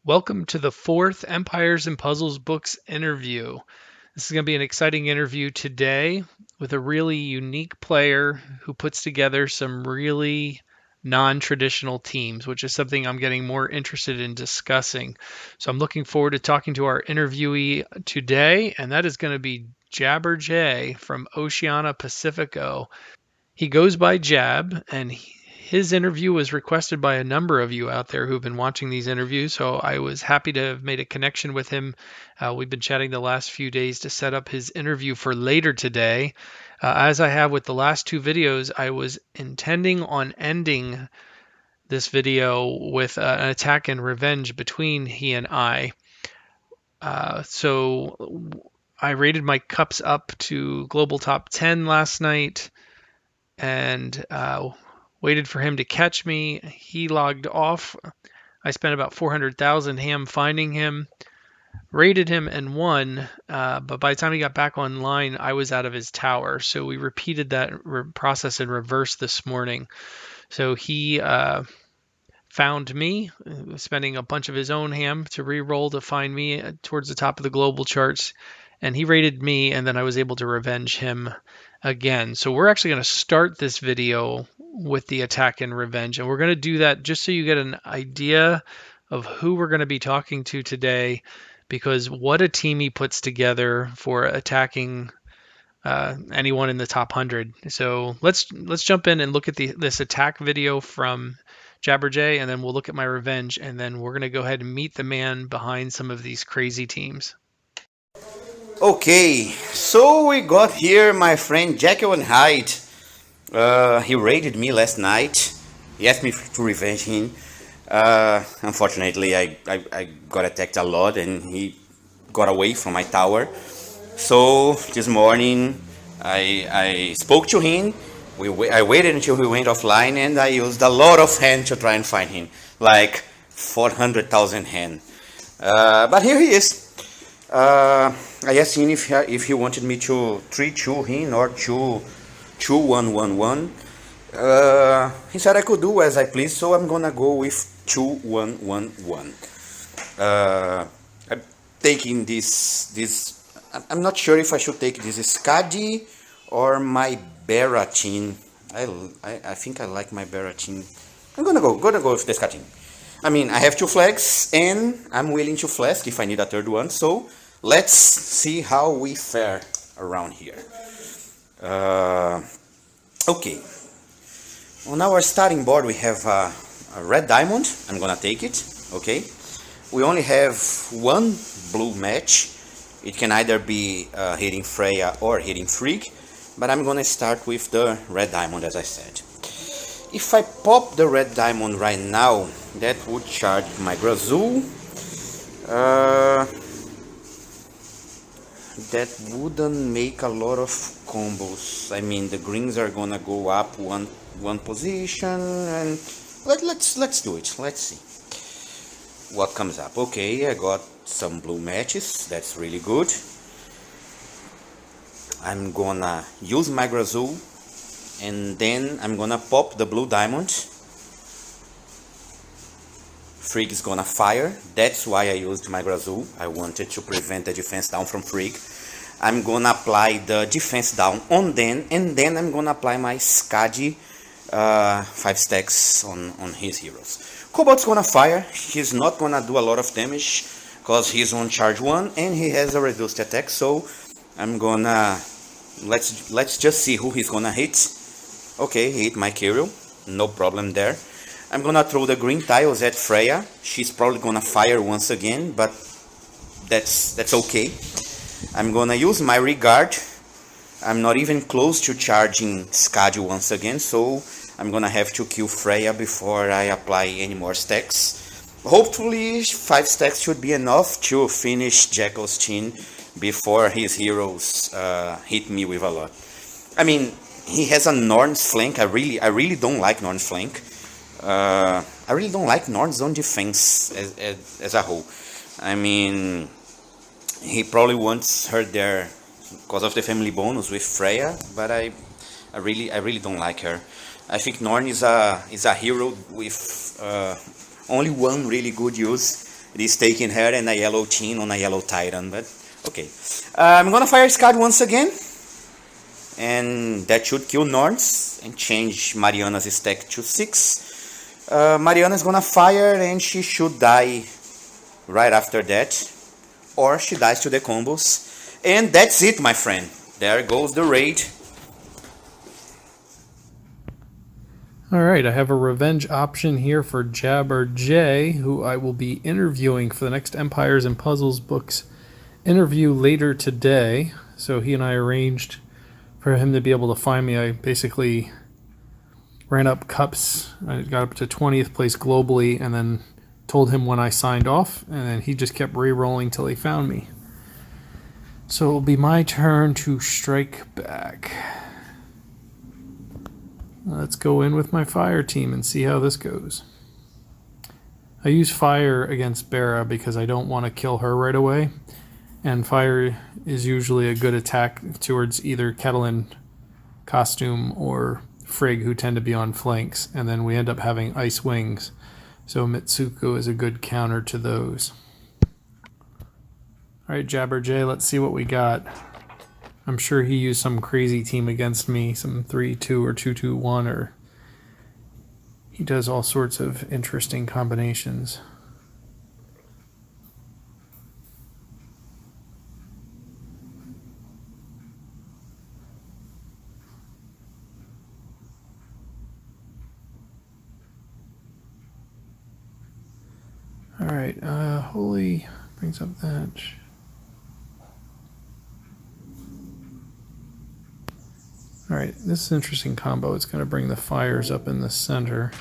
Welcome to the fourth Empires and Puzzles Books interview. This is going to be an exciting interview today with a really unique player who puts together some really non traditional teams, which is something I'm getting more interested in discussing. So I'm looking forward to talking to our interviewee today, and that is going to be Jabarj from Oceano, Pacifico. He goes by Jab, and his interview was requested by a number of you out there who've been watching these interviews. So I was happy to have made a connection with him. We've been chatting the last few days to set up his interview for later today. As I have with the last two videos, I was intending on ending this video with an attack and revenge between he and I. So I rated my cups up to global top 10 last night and waited for him to catch me. He logged off. I spent about 400,000 ham finding him, raided him, and won. But by the time he got back online, I was out of his tower. So we repeated that process in reverse this morning. So he found me, spending a bunch of his own ham to re-roll to find me towards the top of the global charts. And he raided me, and then I was able to revenge him again. So we're actually going to start this video with the attack and revenge, and we're going to do that just so you get an idea of who we're going to be talking to today, because what a team he puts together for attacking anyone in the top 100. So let's jump in and look at this attack video from Jabarj, and then we'll look at my revenge, and then we're going to go ahead and meet the man behind some of these crazy teams. Okay, so we got here my friend JekylandHyde. He raided me last night. He asked me to revenge him. Unfortunately, I got attacked a lot and he got away from my tower. So this morning I spoke to him. I waited until he went offline and I used a lot of hand to try and find him, like 400,000 hand. But here he is. I asked him if he wanted me to 3-2 him or 2-1-1-1. He said I could do as I please, so I'm gonna go with 2-1-1-1. I'm taking this. I'm not sure if I should take this Skadi or my Baratin. I think I like my Baratin. I'm gonna go with the Skadi. I mean, I have two flags, and I'm willing to flask if I need a third one, so let's see how we fare around here. Okay. On our starting board, we have a red diamond. I'm gonna take it, okay? We only have one blue match. It can either be hitting Freya or hitting Frigg, but I'm gonna start with the red diamond, as I said. If I pop the red diamond right now, that would charge my Grazul. That wouldn't make a lot of combos. I mean, the greens are gonna go up one position, and let's do it. Let's see what comes up. Okay, I got some blue matches. That's really good. I'm gonna use my Grazul, and then I'm gonna pop the blue diamond. Frigg is gonna fire. That's why I used my Grazul. I wanted to prevent the defense down from Frigg. I'm gonna apply the defense down on them, and then I'm gonna apply my Skadi 5 stacks on his heroes. Cobalt's gonna fire. He's not gonna do a lot of damage because he's on charge 1 and he has a reduced attack. So I'm gonna let's just see who he's gonna hit. Okay, he hit my Kirill. No problem there. I'm gonna throw the green tiles at Freya. She's probably gonna fire once again, but that's okay. I'm gonna use my regard. I'm not even close to charging Skadi once again, so I'm gonna have to kill Freya before I apply any more stacks. Hopefully 5 stacks should be enough to finish Jekyll's team before his heroes hit me with a lot. I mean, he has a Norn's flank. I really don't like Norn's flank. I really don't like Norn's own defense as a whole. I mean, he probably wants her there because of the family bonus with Freya, but I really don't like her. I think Norn is a hero with only one really good use, It is taking her and a yellow team on a yellow Titan, but okay. I'm gonna fire Scud once again. And that should kill Norns and change Mariana's stack to 6. Mariana's gonna fire and she should die right after that. Or she dies to the combos. And that's it, my friend. There goes the raid. Alright, I have a revenge option here for Jabarj, who I will be interviewing for the next Empires and Puzzles books interview later today. So he and I arranged for him to be able to find me. I basically ran up cups. I got up to 20th place globally and then told him when I signed off, and then he just kept re-rolling till he found me. So it'll be my turn to strike back. Let's go in with my fire team and see how this goes. I use fire against Bera because I don't want to kill her right away, and fire is usually a good attack towards either Kettlein, Costume, or Frigg, who tend to be on flanks, and then we end up having ice wings. So Mitsuko is a good counter to those. Alright, Jabarj, let's see what we got. I'm sure he used some crazy team against me, some 3-2 or 2-2-1, or he does all sorts of interesting combinations. Alright, Holy brings up that. Alright, this is an interesting combo. It's going to bring the fires up in the center.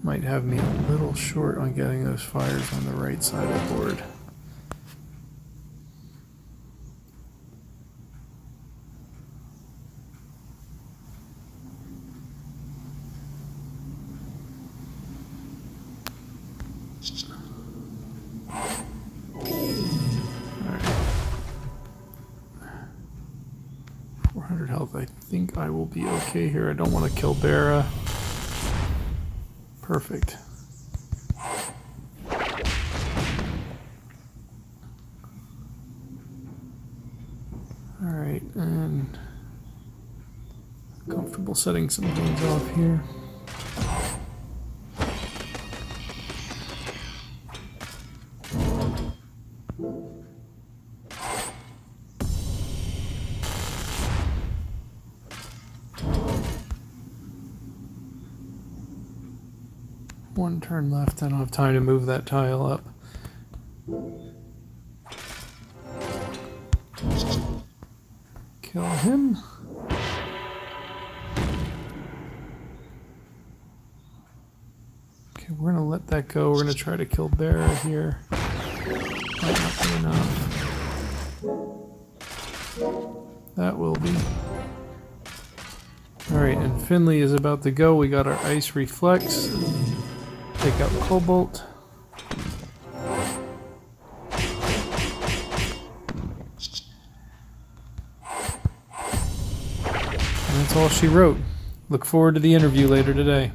Might have me a little short on getting those fires on the right side of the board. Health. I think I will be okay here. I don't want to kill Bera. Perfect. Alright, and comfortable setting some things off here. One turn left. I don't have time to move that tile up. Kill him. Okay, we're gonna let that go. We're gonna try to kill Bera here. Might not be enough. That will be. Alright, and Finley is about to go. We got our ice reflex. Take out Cobalt. And that's all she wrote. Look forward to the interview later today.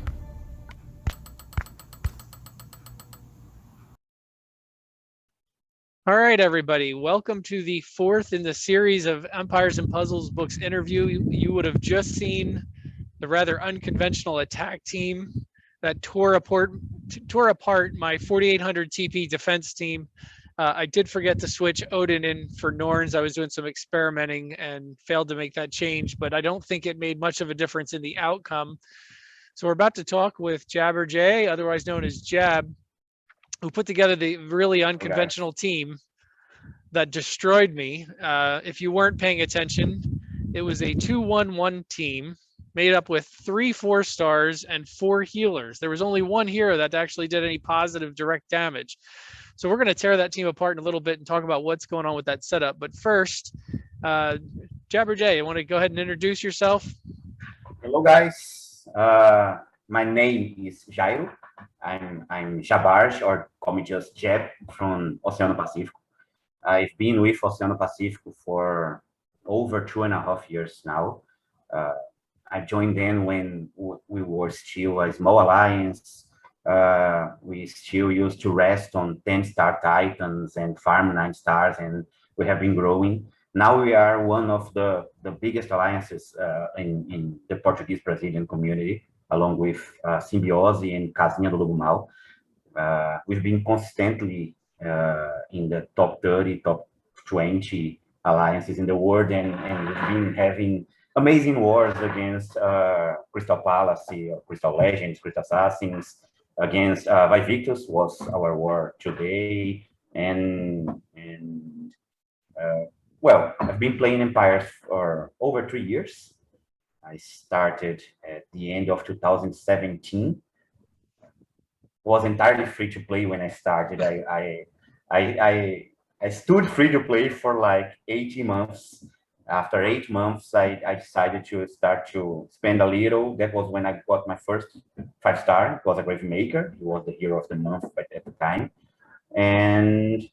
All right, everybody. Welcome to the fourth in the series of Empires and Puzzles books interview. You would have just seen the rather unconventional attack team that tore apart my 4800 TP defense team. I did forget to switch Odin in for Norns. I was doing some experimenting and failed to make that change, but I don't think it made much of a difference in the outcome. So we're about to talk with Jabarj, otherwise known as Jab, who put together the really unconventional team that destroyed me. If you weren't paying attention, it was a 2-1-1 team made up with 3 4-stars and 4 healers. There was only one hero that actually did any positive direct damage. So we're going to tear that team apart in a little bit and talk about what's going on with that setup. But first, Jabarj, you want to go ahead and introduce yourself? Hello, guys. My name is Jairo. I'm Jabarj, or call me just Jeb, from Oceano Pacifico. I've been with Oceano Pacifico for over 2.5 years now. I joined them when we were still a small alliance. We still used to rest on 10-star Titans and farm 9 stars, and we have been growing. Now we are one of the biggest alliances in the Portuguese Brazilian community, along with Symbiose and Casinha do Lobo Mal. We've been consistently in the top 30, top 20 alliances in the world, and we've been having amazing wars against Crystal Palace, Crystal Legends, Crystal Assassins, against Vivictus was our war today, and well, I've been playing Empires for over 3 years. I started at the end of 2017. Was entirely free to play when I started. I stood free to play for like 18 months. After 8 months, I decided to start to spend a little. That was when I got my first 5-star. It was a Grave Maker. He was the hero of the month at the time. And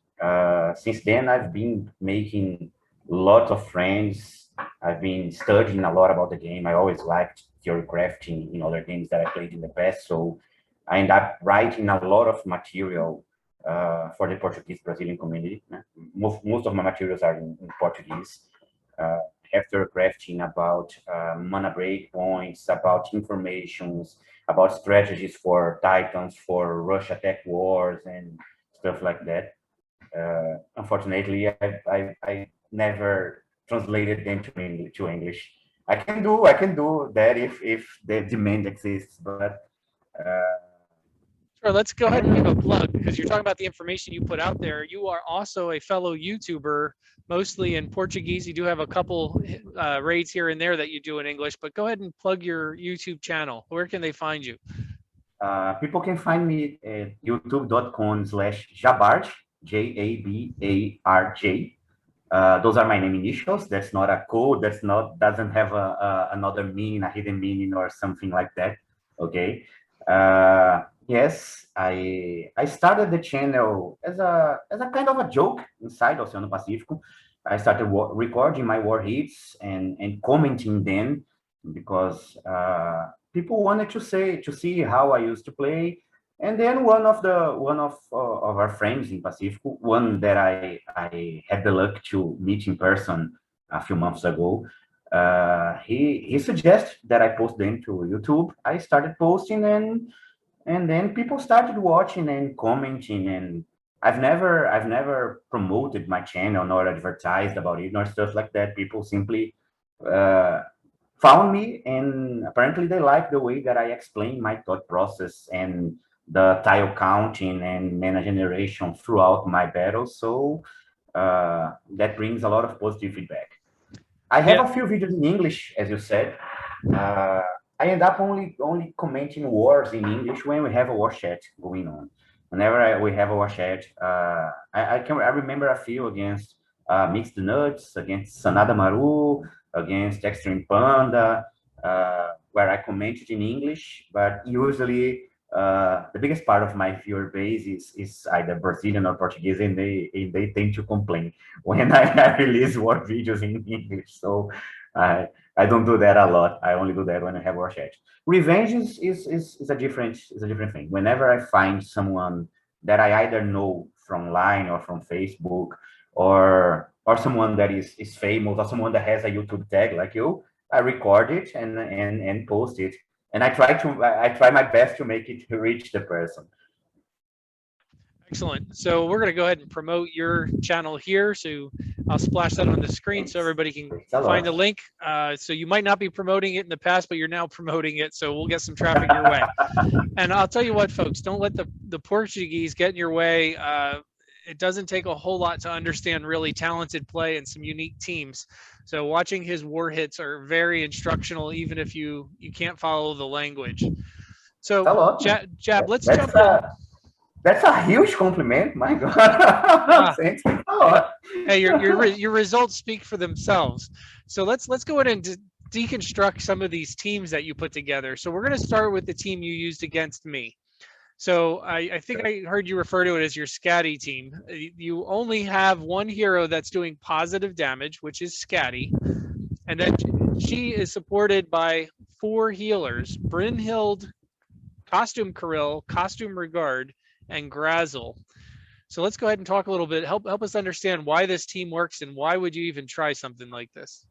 since then, I've been making lots of friends. I've been studying a lot about the game. I always liked theory crafting in other games that I played in the past. So I end up writing a lot of material for the Portuguese Brazilian community. Most of my materials are in Portuguese. After crafting about mana break points, about informations, about strategies for Titans, for rush attack wars, and stuff like that. Unfortunately, I never translated them to English. I can do that if the demand exists, but Sure, let's go ahead and give a plug because you're talking about the information you put out there. You are also a fellow YouTuber, mostly in Portuguese. You do have a couple raids here and there that you do in English, but go ahead and plug your YouTube channel. Where can they find you? People can find me at youtube.com/Jabarj, Jabarj. Those are my name initials. That's not a code. Doesn't have another meaning, a hidden meaning or something like that. Okay. Yes, I started the channel as a kind of a joke inside Oceano Pacifico. I started recording my war hits and commenting them because people wanted to see how I used to play. And then one of our friends in Pacifico, one that I had the luck to meet in person a few months ago, he suggested that I post them to YouTube. I started posting, and then people started watching and commenting, and I've never promoted my channel nor advertised about it nor stuff like that. People simply uh, found me, and apparently they like the way that I explain my thought process and the tile counting and mana generation throughout my battles. So that brings a lot of positive feedback. I have Yeah, a few videos in English, as you said. Uh, I end up only commenting wars in English when we have a war chat going on. Whenever we have a war chat, I remember a few against Mixed Nuts, against Sanada Maru, against Extreme Panda, where I commented in English. But usually, the biggest part of my viewer base is either Brazilian or Portuguese, and they tend to complain when I release war videos in English. So I don't do that a lot. I only do that when I have war chat. Revenge is a different thing. Whenever I find someone that I either know from line or from Facebook, or someone that is famous, or someone that has a YouTube tag like you, I record it and post it. And I try my best to make it reach the person. excellent. So we're going to go ahead and promote your channel here. So I'll splash that on the screen so Thanks. everybody can Thanks a find the lot. link. So you might not be promoting it in the past, but you're now promoting it. So we'll get some traffic your way. And I'll tell you what, folks, don't let the Portuguese get in your way. It doesn't take a whole lot to understand really talented play and some unique teams. So watching his war hits are very instructional, even if you can't follow the language. Thanks a So lot, man. Jab, let's That's jump in. that's a huge compliment. My God, Ah, thanks a lot. hey, your results speak for themselves. So let's go ahead and deconstruct some of these teams that you put together. So we're going to start with the team you used against me. So I think I heard you refer to it as your Scatty team. You only have one hero that's doing positive damage, which is Scatty. And then she is supported by 4 healers: Brynhild, Costume Kirill, Costume Regard, and Grazel. So let's go ahead and talk a little bit. Help us understand why this team works and why would you even try something like this?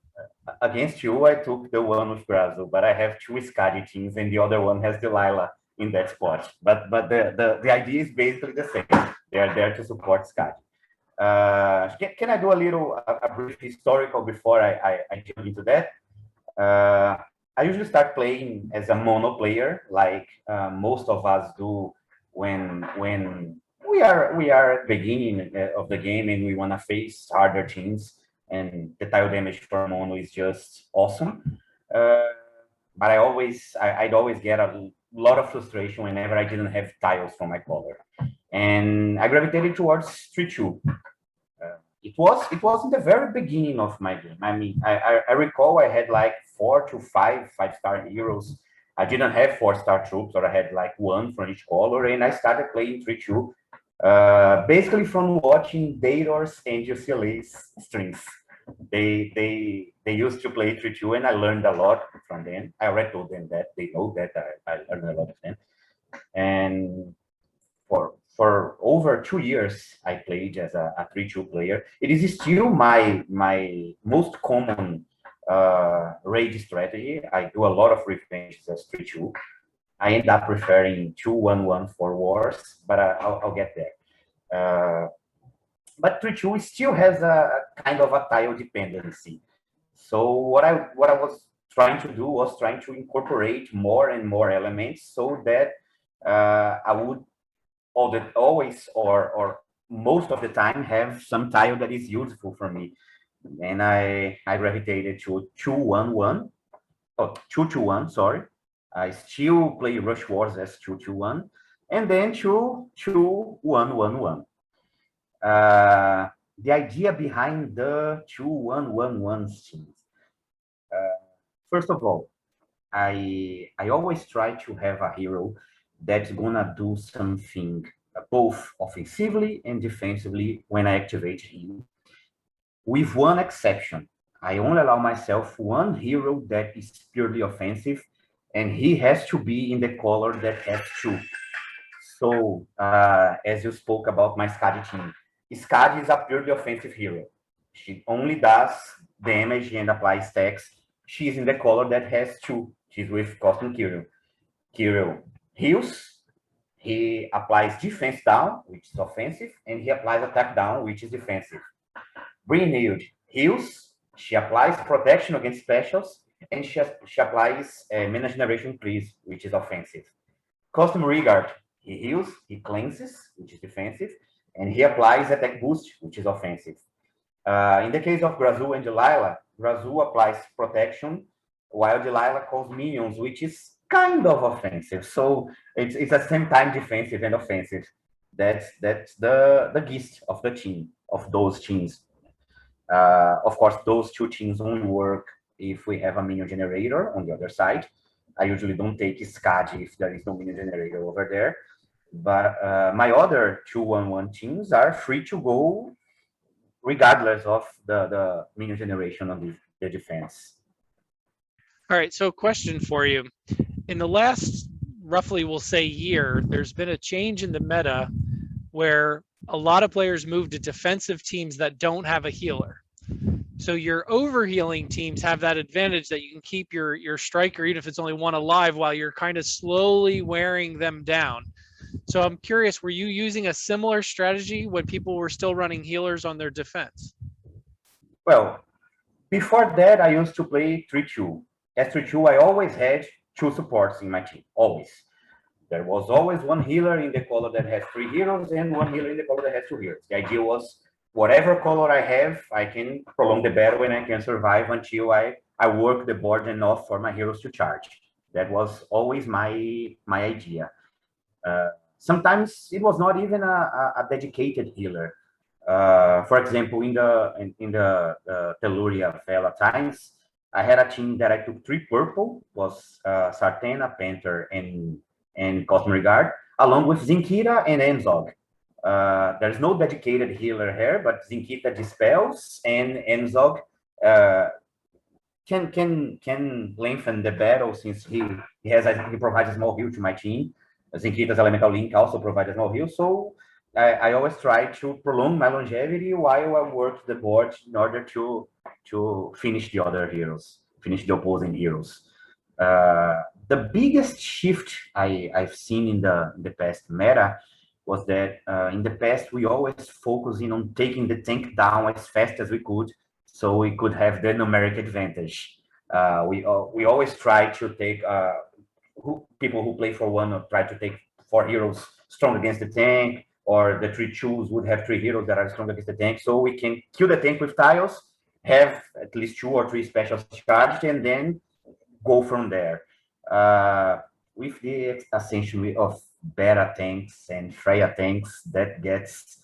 Against you, I took the one with Grazel, but I have two Skadi teams, and the other one has Delilah in that spot. But the idea is basically the same. They are there to support Skadi. Can I do a brief historical before I jump into that? I usually start playing as a mono player, like most of us do when we are at the beginning of the game and we want to face harder teams, and the tile damage for mono is just awesome. Uh, but I'd always get a lot of frustration whenever I didn't have tiles from my color, and I gravitated towards 3-2. It was in the very beginning of my game. I mean, I recall I had like 4 to 5 5-star heroes. I didn't have 4-star troops, or I had like one from each color, and I started playing 3-2. Basically from watching Dator's and UCLA's streams. They used to play 3-2, and I learned a lot from them. I already told them that. They know that I learned a lot of them. And for over 2 years, I played as a 3-2 player. It is still my most common raid strategy. I do a lot of revenge as 3-2. I end up preferring 2-1-1 for wars, but I'll get there. But 3-2 still has a kind of a tile dependency. So what I was trying to do was trying to incorporate more and more elements so that I would always or most of the time have some tile that is useful for me. And I gravitated to 2-1-1. Oh, 2-2-1, sorry. I still play Rush Wars as 2-2-1, and then 2-2-1-1-1. The idea behind the 2-1-1-1 schemes. First of all, I always try to have a hero that's gonna do something both offensively and defensively when I activate him. With one exception, I only allow myself one hero that is purely offensive, and he has to be in the color that has 2. So, as you spoke about my Skadi team, Skadi is a purely offensive hero. She only does damage and applies stacks. She's in the color that has 2. She's with Cosmic Kirill. Kirill heals, he applies defense down, which is offensive, and he applies attack down, which is defensive. Brynhild heals, she applies protection against specials, and she applies mana generation increase, which is offensive. Custom Regard, he heals, he cleanses, which is defensive, and he applies attack boost, which is offensive. In the case of Grazu and Delilah, Grazu applies protection, while Delilah calls minions, which is kind of offensive. So it's at the same time defensive and offensive. That's the gist of the team, of those teams. Of course, those two teams only work if we have a minion generator on the other side. I usually don't take Skadi if there is no minion generator over there. But my other 2-1-1 teams are free to go regardless of the minion generation on the defense. All right, so question for you. In the last, roughly we'll say year, there's been a change in the meta where a lot of players move to defensive teams that don't have a healer. So your overhealing teams have that advantage that you can keep your striker, even if it's only one alive, while you're kind of slowly wearing them down. So I'm curious, were you using a similar strategy when people were still running healers on their defense? Well, before that, I used to play 3-2. As 3-2, I always had 2 supports in my team, always. There was always one healer in the color that has 3 heroes and one healer in the color that has 2 heroes. The idea was whatever color I have, I can prolong the battle and I can survive until I work the board enough for my heroes to charge. That was always my idea. Sometimes it was not even a dedicated healer. For example, in the Telluria Vela times, I had a team that I took 3 purple, was Sartena, Panther, and Cosmic Regard, along with Zinkita and Enzog. There's no dedicated healer here, but Zinkita dispels, and Enzog can lengthen the battle since he provides a small heal to my team. Zinkita's Elemental Link also provides a small heal, so I always try to prolong my longevity while I work the board in order to finish the other heroes, finish the opposing heroes. The biggest shift I've seen in the past meta was that in the past we always focusing on taking the tank down as fast as we could, so we could have the numeric advantage. We always try to take people who play for one or try to take 4 heroes strong against the tank, or the 3 2s would have 3 heroes that are strong against the tank, so we can kill the tank with tiles, have at least 2 or 3 specials charged, and then go from there. Uh, with the ascension of beta tanks and Freya tanks, that gets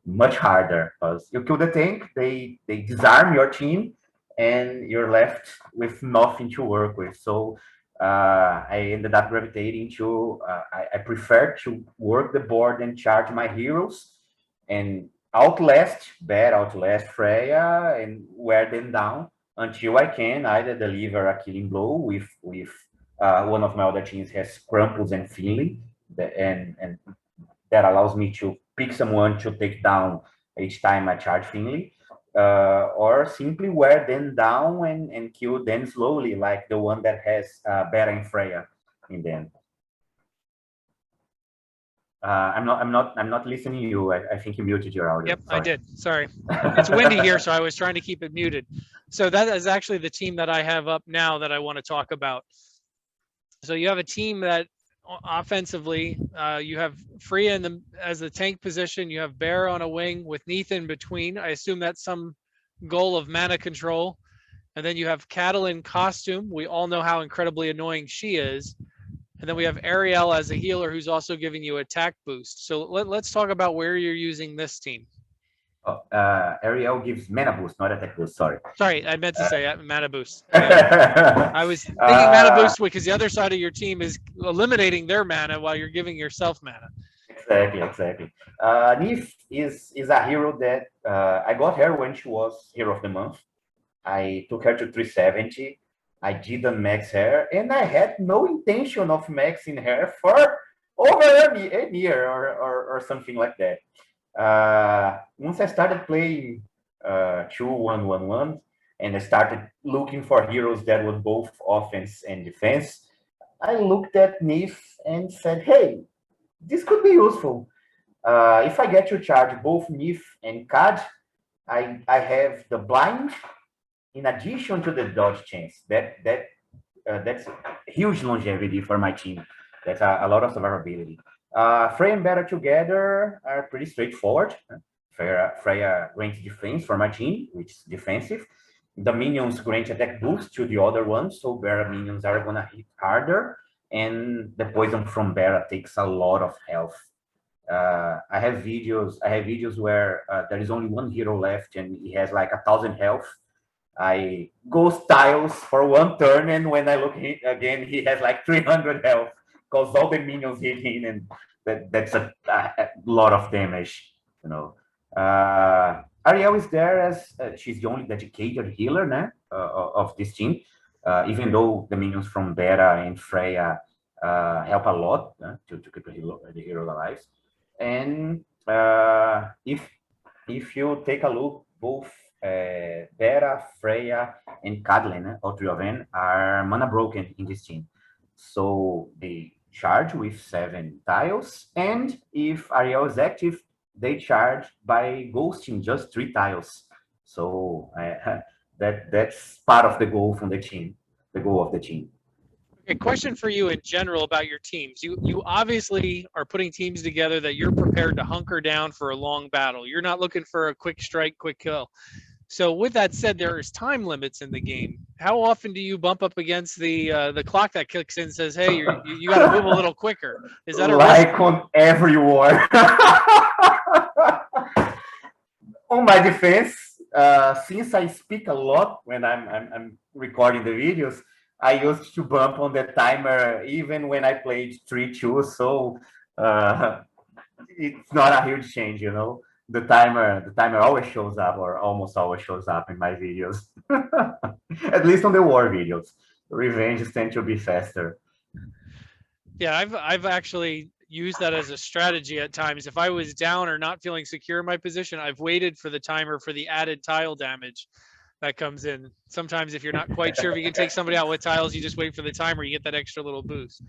much harder because you kill the tank, they disarm your team, and you're left with nothing to work with. So I ended up gravitating to I prefer to work the board and charge my heroes and outlast Freya, and wear them down until I can either deliver a killing blow with one of my other teams has Crumples and Finley, and that allows me to pick someone to take down each time I charge Finley, or simply wear them down and kill them slowly, like the one that has Beta and Freya in them. I'm not listening to you. I think you muted your audio. Yep, Sorry. I did. Sorry. It's windy here, so I was trying to keep it muted. So that is actually the team that I have up now that I want to talk about. So you have a team that offensively, you have Freya as the tank position. You have Bear on a wing with Neith in between. I assume that's some goal of mana control. And then you have Cattle in costume. We all know how incredibly annoying she is. And then we have Ariel as a healer who's also giving you attack boost. So let's talk about where you're using this team. Ariel gives mana boost, not attack boost. Sorry. Sorry, I meant to say mana boost. I was thinking mana boost because the other side of your team is eliminating their mana while you're giving yourself mana. Exactly. Neith is a hero that I got her when she was Hero of the Month. I took her to 370. I didn't max her, and I had no intention of maxing her for over a year or something like that. Once I started playing 2-1-1-1, and I started looking for heroes that would both offense and defense, I looked at Neith and said, hey, this could be useful. If I get to charge both Neith and Cad, I have the blind in addition to the dodge chance. That's huge longevity for my team. That's a lot of survivability. Freya and Beta together are pretty straightforward. Freya grants defense for my team, which is defensive. The minions grant attack boost to the other ones, so Beta minions are gonna hit harder, and the poison from Beta takes a lot of health. I have videos where there is only one hero left and he has like 1,000 health. I ghost tiles for 1 turn, and when I look again, he has like 300 health because all the minions hit him, and that's a lot of damage, you know. Ariel is there as she's the only dedicated healer of this team, even though the minions from Beta and Freya help a lot to keep the hero alive. And if you take a look, both Beta, Freya, and Caitlyn, all 3 of them, are mana broken in this team. So they charge with 7 tiles, and if Ariel is active, they charge by ghosting just 3 tiles. So that's part of the goal from the team, the goal of the team. A question for you in general about your teams. You obviously are putting teams together that you're prepared to hunker down for a long battle. You're not looking for a quick strike, quick kill. So with that said, there is time limits in the game. How often do you bump up against the clock that kicks in and says, hey, you got to move a little quicker? Is that a like risk? On every war? On my defense, since I speak a lot when I'm recording the videos, I used to bump on the timer even when I played 3-2, so it's not a huge change, you know. the timer always shows up, or almost always shows up in my videos. At least on the war videos. Revenges tend to be faster. Yeah, I've actually used that as a strategy at times. If I was down or not feeling secure in my position, I've waited for the timer for the added tile damage that comes in. Sometimes if you're not quite sure if you can take somebody out with tiles, you just wait for the timer, you get that extra little boost.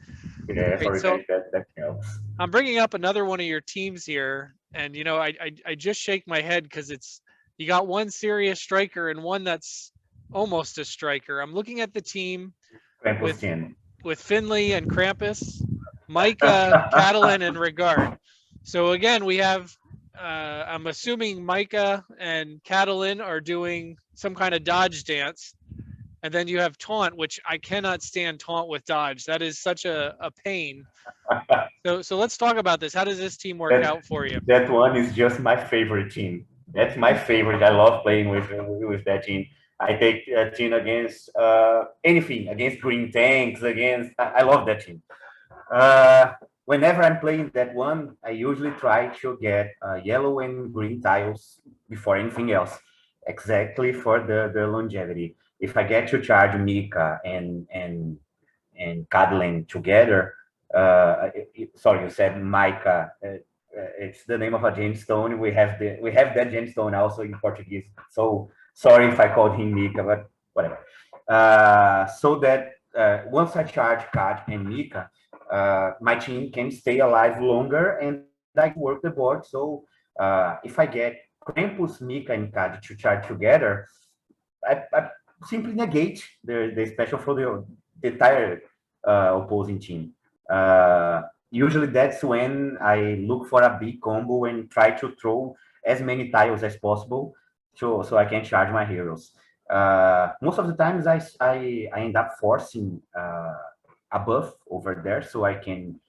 Yeah, for Right, so revenge, that helps. I'm bringing up another one of your teams here, and you know, I just shake my head because it's you got one serious striker and one that's almost a striker. I'm looking at the team Krampus with team. Finley and Krampus, Micah, Catalan, and Regard. So again, we have I'm assuming Micah and Catalan are doing some kind of dodge dance. And then you have taunt, which I cannot stand taunt with dodge. That is such a pain. So let's talk about this. How does this team work out for you? That one is just my favorite team. That's my favorite. I love playing with that team. I take a team against anything, against green tanks, against. I love that team. Whenever I'm playing that one, I usually try to get yellow and green tiles before anything else, exactly for the longevity. If I get to charge Mika and Cadlin together, sorry, you said Micah. It's the name of a gemstone. We have that gemstone also in Portuguese. So sorry if I called him Mika, but whatever. So that once I charge Cad and Mika, my team can stay alive longer and I can work the board. So if I get Krampus, Mika, and Cad to charge together, I simply negate the special for the entire opposing team. Usually that's when I look for a big combo and try to throw as many tiles as possible so I can charge my heroes. Most of the times I end up forcing a buff over there so I can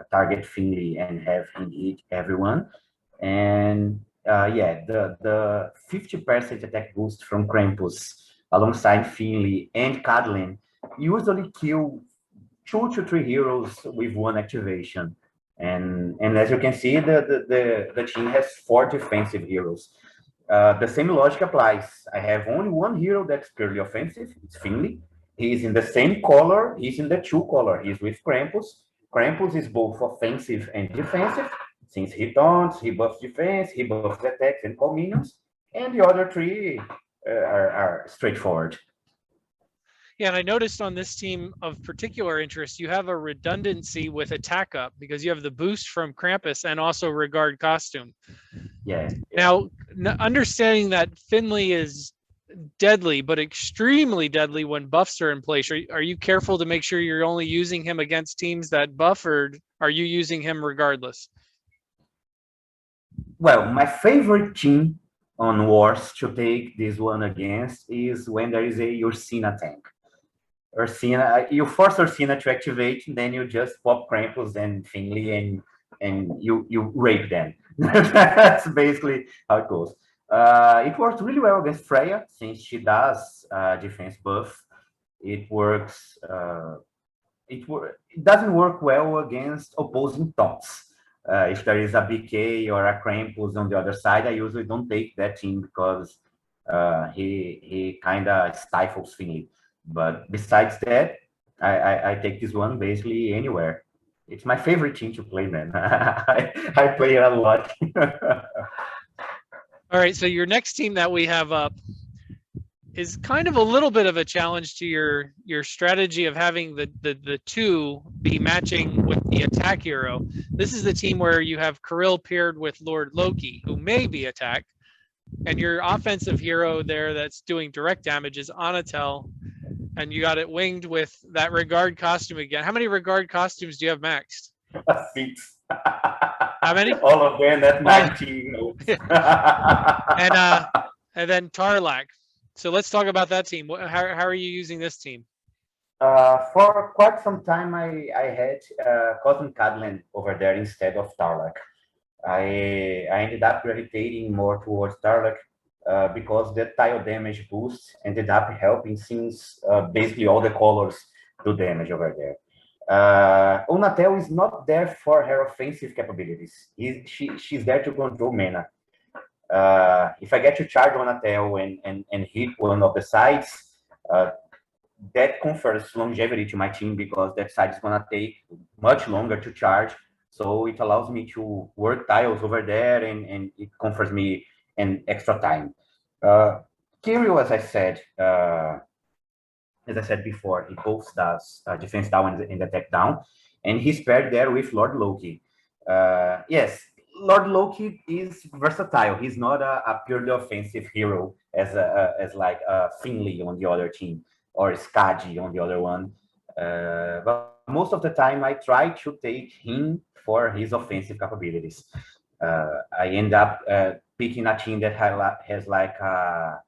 target Finley and have him hit everyone. And yeah, the 50% attack boost from Krampus alongside Finley and Cadlin usually kill 2 to 3 heroes with one activation. And as you can see, the team has 4 defensive heroes. The same logic applies. I have only one hero that's purely offensive. It's Finley. He's in the same color. He's in the 2 color. He's with Krampus. Krampus is both offensive and defensive. Since he taunts, he buffs defense, he buffs attacks and call minions. And the other 3 are straightforward. Yeah, and I noticed on this team of particular interest, you have a redundancy with attack up because you have the boost from Krampus and also Regard costume. Yeah. Now, understanding that Finley is deadly, but extremely deadly when buffs are in place, are you careful to make sure you're only using him against teams that buff, or are you using him regardless? Well, my favorite team on Wars to take this one against is when there is a Ursina tank. Ursina, you force Ursina to activate, and then you just pop Krampus and Finley, and you rape them. That's basically how it goes. It works really well against Freya since she does defense buff. It works. It doesn't work well against opposing taunts. If there is a BK or a Krampus on the other side, I usually don't take that team because he kind of stifles Finley. But besides that, I take this one basically anywhere. It's my favorite team to play, man. I play it a lot. All right, so your next team that we have up is kind of a little bit of a challenge to your strategy of having the 2 be matching with the attack hero. This is the team where you have Kirill paired with Lord Loki, who may be attack, and your offensive hero there that's doing direct damage is Anatel, and you got it winged with that Regard costume again. How many Regard costumes do you have maxed? 6. How many? All of them at 19. And then Tarlak. So let's talk about that team. How are you using this team? For quite some time, I had Cosmic Cadland over there instead of Tarlak. I ended up gravitating more towards Tarlak because the tile damage boost ended up helping since basically all the colors do damage over there. Onatel is not there for her offensive capabilities. She's there to control mana. If I get to charge on a tail and hit one of the sides, that confers longevity to my team because that side is gonna take much longer to charge. So it allows me to work tiles over there and it confers me an extra time. Kirill, as I said before, he both does defense down and attack down, and he's paired there with Lord Loki. Yes, Lord Loki is versatile. He's not a purely offensive hero as like Finley on the other team or Skadi on the other one. But most of the time, I try to take him for his offensive capabilities. I end up picking a team that has like a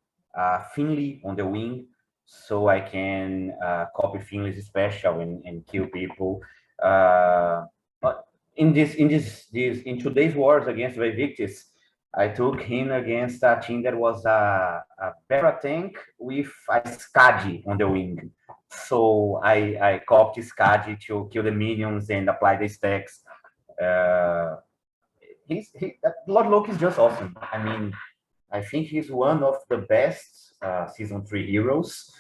Finley on the wing so I can copy Finley's special and kill people. But in today's wars against Vivictis, I took him against a team that was a para tank with a Skadi on the wing. So I copied Skadi to kill the minions and apply the stacks. Uh, Lord Loki is just awesome. I mean, I think he's one of the best season 3 heroes.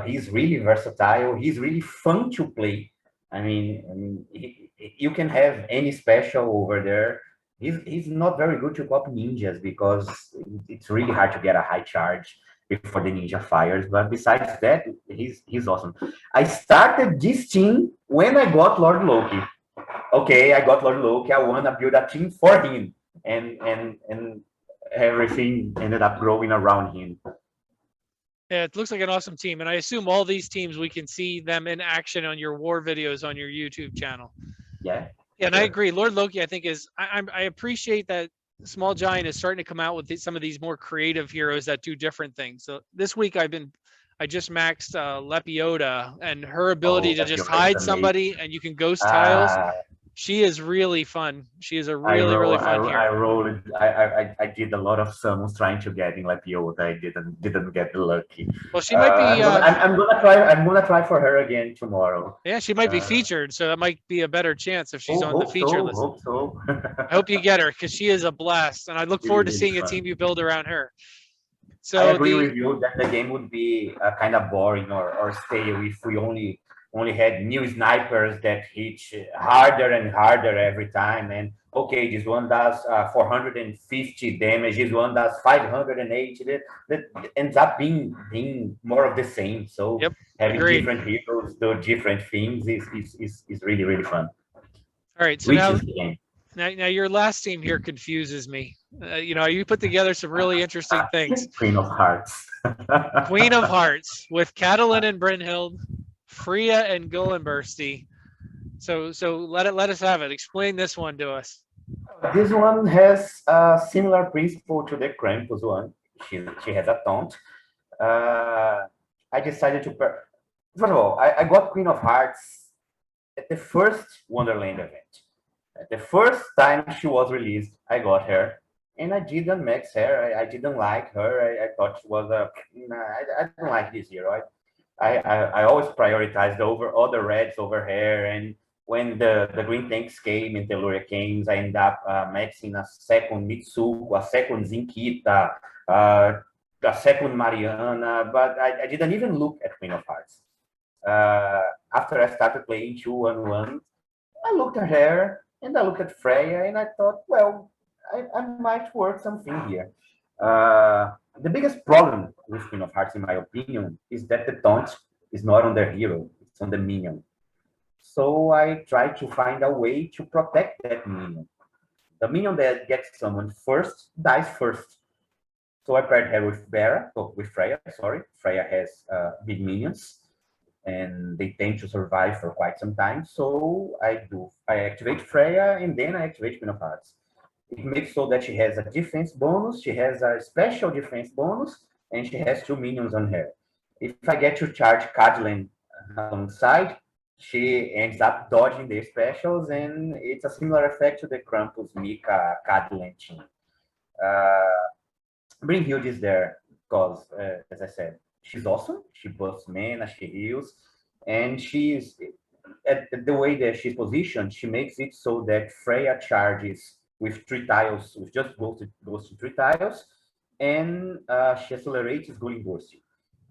He's really versatile. He's really fun to play. You can have any special over there. He's not very good to copy ninjas because it's really hard to get a high charge before the ninja fires. But besides that, he's awesome. I started this team when I got Lord Loki. Okay, I got Lord Loki. I want to build a team for him, and everything ended up growing around him. Yeah, it looks like an awesome team, and I assume all these teams we can see them in action on your war videos on your YouTube channel. Yeah. And I agree. Lord Loki, I think I appreciate that Small Giant is starting to come out with some of these more creative heroes that do different things. So this week I just maxed Lepiota, and her ability to just hide somebody and you can ghost tiles. She is really fun. She is a really fun hero. I did a lot of summons trying to get in Lepiota. I didn't get lucky. Well, she might be. I'm gonna try for her again tomorrow. Yeah, she might be featured, so that might be a better chance if she's on the feature list. Hope so. I hope you get her because she is a blast, and I look forward to seeing a team you build around her. So I agree with you that the game would be kind of boring or stale if we only had new snipers that hit harder and harder every time. And okay, this one does 450 damage, this one does 580. That ends up being more of the same. So having different heroes do different things is really fun. All right, so now your last team here confuses me. You put together some really interesting things. Queen of Hearts. Queen of Hearts with Catalin and Brynhild, Freya and Gullenbursty. So let us have it. Explain this one to us. This one has a similar principle to the Krampus one. She has a taunt. I decided to first of all, I got Queen of Hearts at the first Wonderland event. The first time she was released, I got her, and I didn't max her. I didn't like her. I thought she was I don't like this hero. I always prioritized over other reds over her, and when the green tanks came and Telluria came, I ended up maxing a second Mitsuko, a second Zinkita, a second Mariana, but I didn't even look at Queen of Hearts. After I started playing 2-1-1, I looked at her, and I looked at Freya, and I thought, well, I might work something here. The biggest problem with Queen of Hearts, in my opinion, is that the taunt is not on the hero, it's on the minion. So I try to find a way to protect that minion. The minion that gets summoned first dies first. So I paired her with Freya, sorry. Freya has big minions, and they tend to survive for quite some time. So I activate Freya, and then I activate Queen of Hearts. It makes so that she has a defense bonus, she has a special defense bonus, and she has 2 minions on her. If I get to charge Cadlin alongside, she ends up dodging the specials, and it's a similar effect to the Krampus Mika Cadlin team. Brynhild is there because, as I said, she's awesome. She buffs mana, she heals, and she's the way that she's positioned. She makes it so that Freya charges with 3 tiles, with just ghosting 3 tiles, and she accelerates Gulling Burst.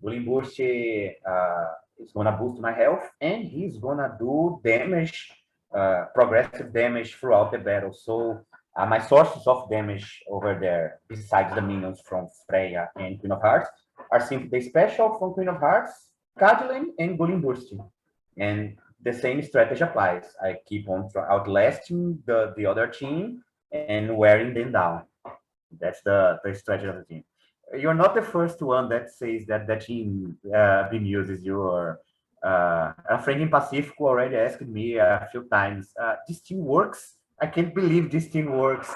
Gulling Burst is gonna boost my health, and he's gonna do damage, progressive damage throughout the battle. So my sources of damage over there, besides the minions from Freya and Queen of Hearts, are simply the special from Queen of Hearts, Cadillac, and Gulling Burst. And the same strategy applies. I keep on outlasting the other team and wearing them down. That's the strategy of the team. You're not the first one that says that the team bemuses you. Or a friend in Pacifico already asked me a few times, this team works? I can't believe this team works.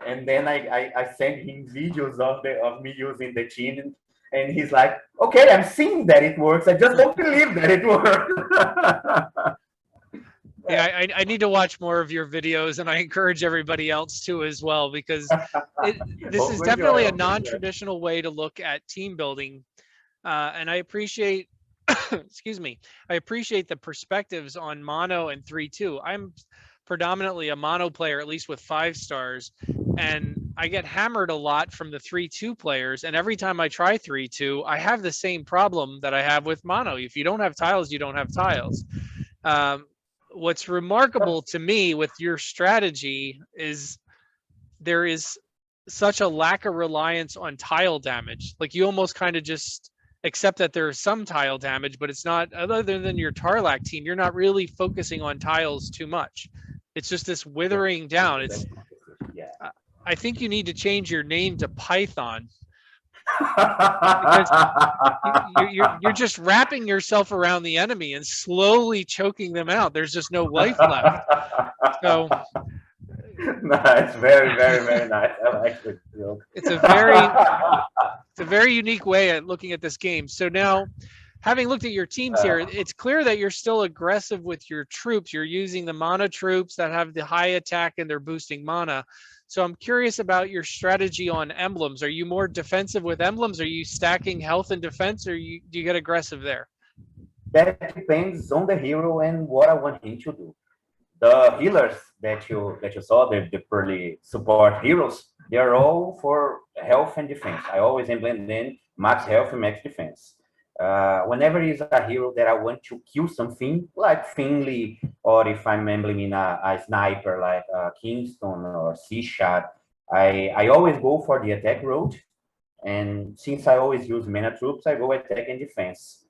And then I sent him videos of me using the team, and he's like, okay, I'm seeing that it works. I just don't believe that it works. Yeah, I need to watch more of your videos, and I encourage everybody else to as well, because this is definitely a non-traditional way to look at team building. And I appreciate, excuse me, I appreciate the perspectives on mono and 3-2. I'm predominantly a mono player, at least with 5 stars, and I get hammered a lot from the 3-2 players. And every time I try 3-2, I have the same problem that I have with mono. If you don't have tiles, you don't have tiles. What's remarkable to me with your strategy is there is such a lack of reliance on tile damage. Like, you almost kind of just accept that there's some tile damage, but it's not, other than your Tarlac team, you're not really focusing on tiles too much. It's just this withering down. It's, I think you need to change your name to Python, because you're just wrapping yourself around the enemy and slowly choking them out. There's just no life left. So nice, very, very, very nice. I like the joke. It's a very unique way at looking at this game. So now, having looked at your teams here, it's clear that you're still aggressive with your troops. You're using the mana troops that have the high attack and they're boosting mana. So I'm curious about your strategy on emblems. Are you more defensive with emblems? Are you stacking health and defense, or do you get aggressive there? That depends on the hero and what I want him to do. The healers that you saw, the purely support heroes, they're all for health and defense. I always emblem them max health and max defense. Whenever is a hero that I want to kill something, like Finley, or if I'm embleming a sniper like Kingston or C-Shot, I always go for the attack road. And since I always use mana troops, I go attack and defense.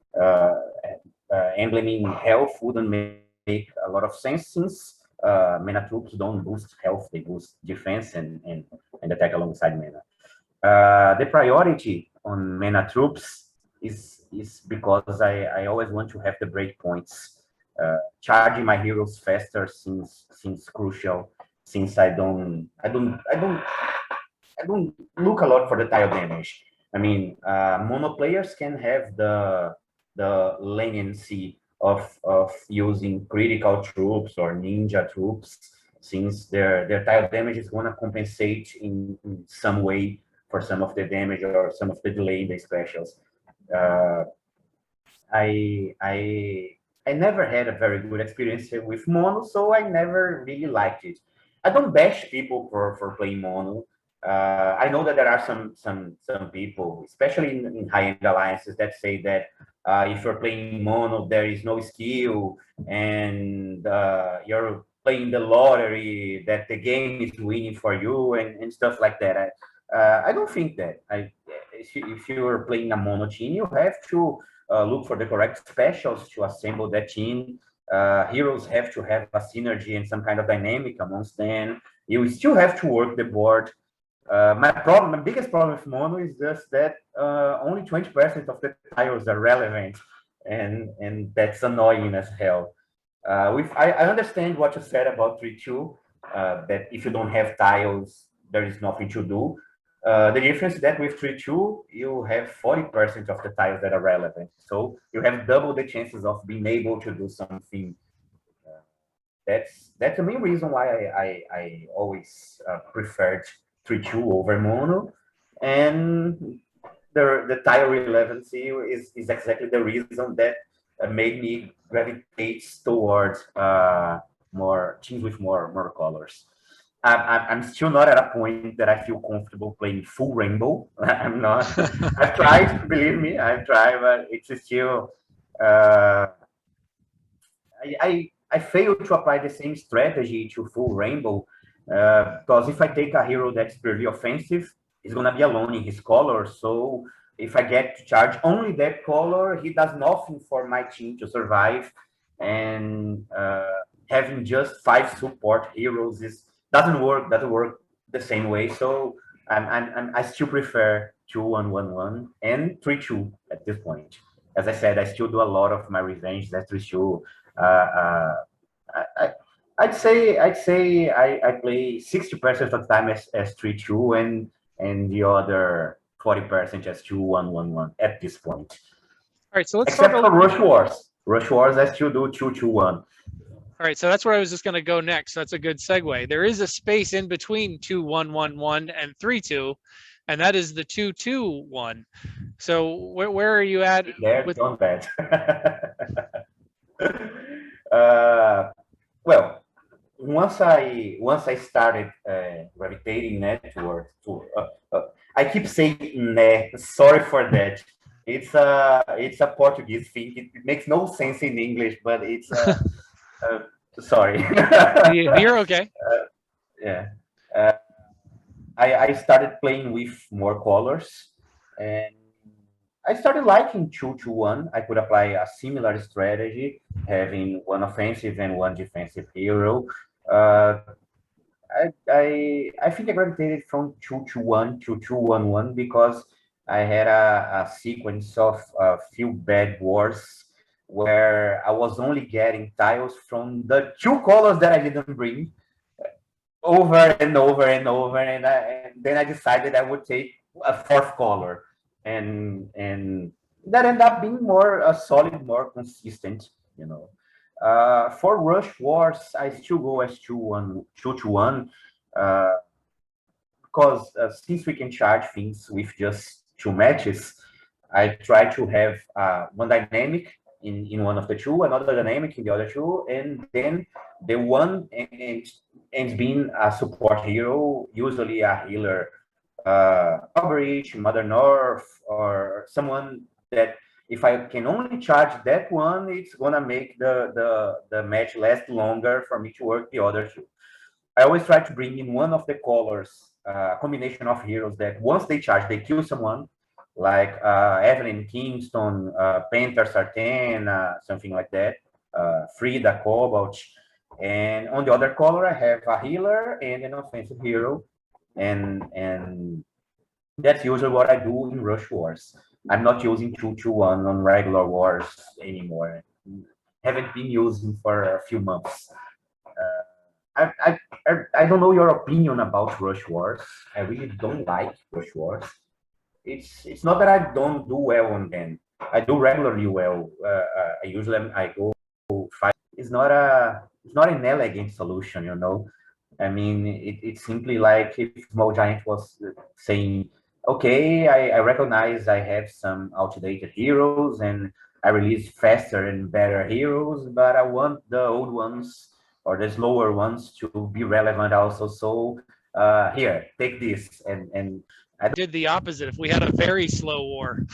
Embleming health wouldn't make a lot of sense, since mana troops don't boost health, they boost defense and attack alongside mana. The priority on mana troops is because I always want to have the breakpoints. Charging my heroes faster seems crucial, since I don't look a lot for the tile damage. I mean, mono players can have the leniency of using critical troops or ninja troops, since their tile damage is going to compensate in some way for some of the damage or some of the delay in the specials. I never had a very good experience with mono, so I never really liked it. I don't bash people for playing mono. I know that there are some people, especially in high-end alliances, that say that if you're playing mono, there is no skill, and you're playing the lottery, that the game is winning for you, and stuff like that. I don't think that. If you're playing a mono team, you have to look for the correct specials to assemble that team. Heroes have to have a synergy and some kind of dynamic amongst them. You still have to work the board. My biggest problem with mono is just that only 20% of the tiles are relevant, and that's annoying as hell. I understand what you said about 3-2, that if you don't have tiles, there is nothing to do. The difference is that with 3-2, you have 40% of the tiles that are relevant. So you have double the chances of being able to do something. That's the main reason why I always preferred 3-2 over mono. And the tile relevancy is exactly the reason that made me gravitate towards more teams with more colors. I'm still not at a point that I feel comfortable playing full rainbow. I'm not. I've tried, believe me, I've tried, but it's still. Uh, I fail to apply the same strategy to full rainbow because if I take a hero that's purely offensive, he's gonna be alone in his color. So if I get to charge only that color, he does nothing for my team to survive. And having just 5 support heroes is doesn't work the same way. So I still prefer 2-1-1-1 and 3-2 at this point. As I said, I still do a lot of my revenge. That's 3-2. Uh, uh, I, I'd say I play 60% of the time as 3-2 and the other 40% as 2-1-1-1 at this point. All right, so let's Except talk for Rush Wars. Rush Wars, I still do 2-2-1. All right, so that's where I was just going to go next. That's a good segue. There is a space in between 2-1-1-1 and 3-2, and that is the 2-2-1. So where are you at There, with don't bet. Well, once I started gravitating network to I keep saying né. Sorry for that. It's a Portuguese thing. It makes no sense in English, but it's sorry. you're okay. Yeah. Uh, I started playing with more colors, and I started liking 2-1. I could apply a similar strategy, having one offensive and one defensive hero. Uh, I think I gravitated from 2-1 to 2-1-1 because I had a sequence of a few bad wars where I was only getting tiles from the 2 colors that I didn't bring over and over and over, and then I decided I would take a 4th color, and that ended up being more solid, more consistent, you know. For Rush Wars, I still go as 2-1, because since we can charge things with just 2 matches, I try to have one dynamic in one of the 2, another dynamic in the other 2, and then the one ends being a support hero, usually a healer, Jabarj, Mother North, or someone that if I can only charge that one, it's gonna make the match last longer for me to work the other 2. I always try to bring in one of the colors, a combination of heroes that once they charge, they kill someone, like Evelyn Kingston, Panther Sartain, something like that, Frida Cobalt. And on the other color, I have a healer and an offensive hero. And that's usually what I do in Rush Wars. I'm not using 2-2-1 on regular wars anymore. Haven't been using for a few months. I don't know your opinion about Rush Wars. I really don't like Rush Wars. It's not that I don't do well on them. I do regularly well. I go fight. It's not an elegant solution, you know. I mean, it's simply like if Small Giant was saying, okay, I recognize I have some outdated heroes and I release faster and better heroes, but I want the old ones or the slower ones to be relevant also. So here, take this. And I Did the opposite. If we had a very slow war